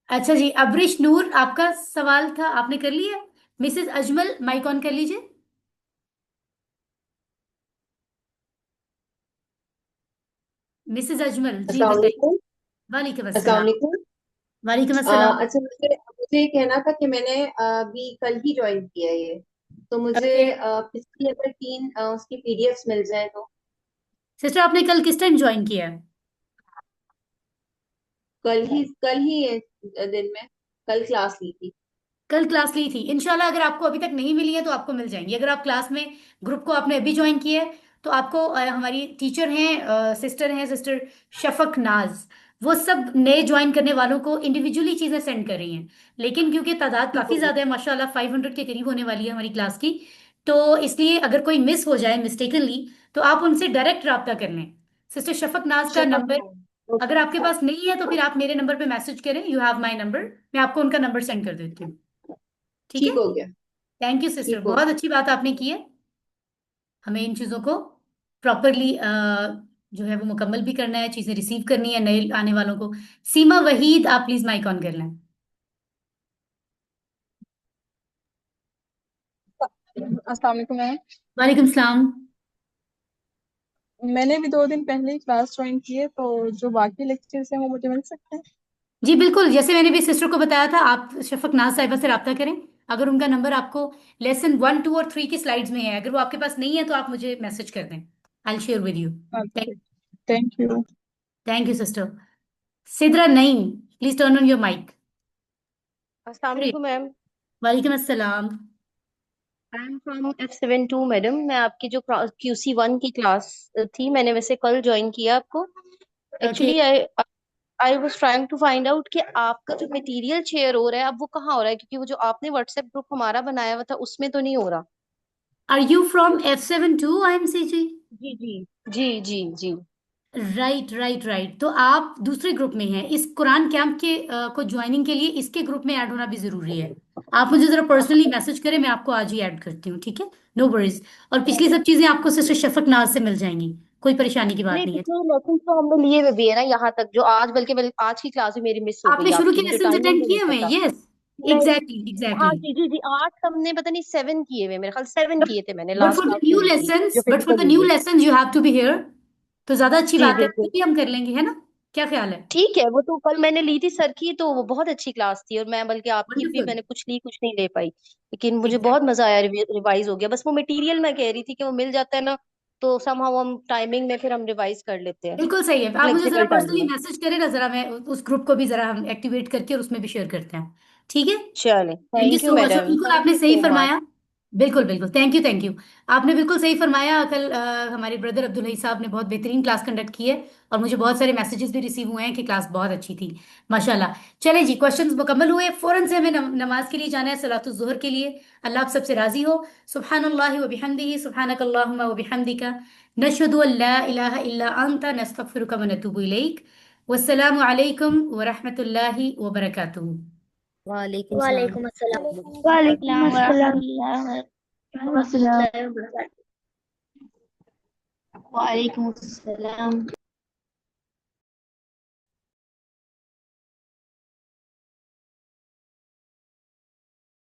अच्छा जी, अब्रिश नूर, आपका सवाल था, आपने कर लिया। मिसेस अजमल, माइक ऑन कर लीजिए। मिसेस अजमल जी अस्सलाम बताइए। वालेकुम। वालेकुम अस्सलाम अस्सलाम। वालेकुम। वालेकुम अस्सलाम। अच्छा, मुझे मुझे ये कहना था कि मैंने अभी कल ही ज्वाइन किया है ये। तो मुझे ओके पिछली अगर 3 उसकी पीडीएफ्स मिल जाए तो। सिस्टर, आपने कल किस टाइम ज्वाइन किया है? कल ही दिन में कल क्लास ली थी। कल क्लास ली थी। इंशाल्लाह अगर आपको अभी तक नहीं मिली है तो आपको मिल जाएंगी। अगर आप क्लास में, ग्रुप को आपने अभी ज्वाइन किया है तो आपको हमारी टीचर हैं, सिस्टर हैं, सिस्टर शफक नाज, वो सब नए ज्वाइन करने वालों को इंडिविजुअली चीजें सेंड कर रही हैं। लेकिन क्योंकि तादाद ठीक काफी हो गया। ज्यादा है, माशाल्लाह 500 के करीब होने वाली है हमारी क्लास की। तो इसलिए अगर कोई मिस हो जाए मिस्टेकनली तो आप उनसे डायरेक्ट रब्ता कर लें। सिस्टर शफक नाज का शफक नंबर नाम। अगर ओके। आपके पास नहीं है तो फिर आप मेरे नंबर पे मैसेज करें, यू हैव माई नंबर। मैं आपको उनका नंबर सेंड कर देती हूँ। ठीक है। ठीक हो गया। थैंक यू सिस्टर, ठीक हो बहुत गया। अच्छी बात आपने की है। हमें इन चीज़ों को प्रॉपरली जो है वो मुकम्मल भी करना है, चीज़ें रिसीव करनी है नए आने वालों को। सीमा वहीद, आप प्लीज माइक ऑन कर लें। अस्सलाम वालेकुम मैम। वालेकुम सलाम। मैंने भी 2 दिन पहले ही क्लास ज्वाइन की है, तो जो बाकी लेक्चर्स हैं वो मुझे मिल सकते हैं? जी बिल्कुल, जैसे मैंने भी सिस्टर को बताया था, आप शफक नाज साहिबा से रब्ता करें। अगर उनका नंबर आपको लेसन 1, 2 और 3 की स्लाइड्स में है, अगर वो आपके पास नहीं है तो आप मुझे मैसेज कर दें। I share with you. Thank you. Thank you sister. Sidra Naeem, please turn on your mic. अस्सलाम वालेकुम मैम। वालेकुम अस्सलाम। I am from F72 madam. मैं आपकी जो QC1 की क्लास थी, मैंने वैसे कल ज्वाइन किया आपको। ओके। Actually I was trying to find out कि आपका जो मटेरियल शेयर हो रहा है अब वो कहाँ हो रहा है, क्योंकि वो जो आपने व्हाट्सएप ग्रुप हमारा बनाया हुआ था उसमें तो नहीं हो रहा। Are you from F72 IMC जी? जी जी जी जी जी। राइट राइट राइट, तो आप दूसरे ग्रुप में हैं। इस कुरान कैंप के को ज्वाइनिंग के लिए इसके ग्रुप में ऐड होना भी जरूरी है। आप मुझे जरा पर्सनली मैसेज करें, मैं आपको आज ही ऐड करती हूँ, ठीक है? No worries. और पिछली सब चीजें आपको सिस्टर शफक नाज से मिल जाएंगी, कोई परेशानी की बात नहीं, नहीं है। पिछले लेसन तो हमने लिए हुए भी है ना यहाँ तक, जो आज बल्कि आज की क्लास भी मेरी मिस हो आपने गई शुरू के आपकी, मुझे लेसन टाइमिंग अटेंड भी नहीं किए हुए हैं? पता। यस, नहीं। एग्जैक्टली हाँ एग्जैक्टली। जी जी जी, 8 हमने पता नहीं 7 किए हुए, मेरे ख्याल 7 किए थे मैंने but last for the class जो न्यू हुई थी, जो lessons, but for the physical हुई न्यू है। Lessons you have to be here. तो ज्यादा अच्छी जी बात है, बिल्कुल। तो भी हम कर लेंगे, है ना? क्या ख्याल है? ठीक है, वो तो कल मैंने ली थी सर की, तो वो बहुत अच्छी क्लास थी, और मैं बल्कि आपकी भी वंडरफुल। मैंने कुछ ली कुछ नहीं ले पाई, लेकिन मुझे बहुत एग्जैक्टली, मजा आया, रिवाइज हो गया। बस वो मटेरियल मैं कह रही थी कि वो मिल जाता है ना, तो समहाउ हम टाइमिंग में फिर हम रिवाइज कर लेते हैं, बिल्कुल सही है। आप मुझे जरा फ्लेक्सिबल टाइम पर्सनली में। मैसेज करें ना, जरा मैं उस ग्रुप को भी जरा हम एक्टिवेट करके और उसमें भी शेयर करते हैं, ठीक है? चले, thank you thank you so much. और मैडम, बिल्कुल थैंक आपने यू सही सो मच। फरमाया। बिल्कुल बिल्कुल, थैंक यू थैंक यू। आपने बिल्कुल सही फरमाया। कल हमारे ब्रदर अब्दुल साहब ने बहुत बेहतरीन क्लास कंडक्ट की है, और मुझे बहुत सारे मैसेजेस भी रिसीव हुए हैं कि क्लास बहुत अच्छी थी, माशाल्लाह। चले जी, क्वेश्चंस मुकम्मल हुए, फौरन से हमें नमाज के लिए जाना है, सलातुल ज़ुहर के लिए। अल्लाह आप सबसे राजी हो। सुब्हानल्लाहि व बिहम्दिही, सुब्हानकल्लाहुम्मा व बिहम्दिका, नशहदु अल्ला इलाहा इल्ला अंता, नस्तगफिरुका व नतूबु इलैक। वस्सलामु अलैकुम व रहमतुल्लाहि व बरकातुहू। वालेकुम सलाम। वालेकुम अस्सलाम। वालेकुम अस्सलाम। वरहमतुल्लाहि वबरकातुहू। वालेकुम अस्सलाम।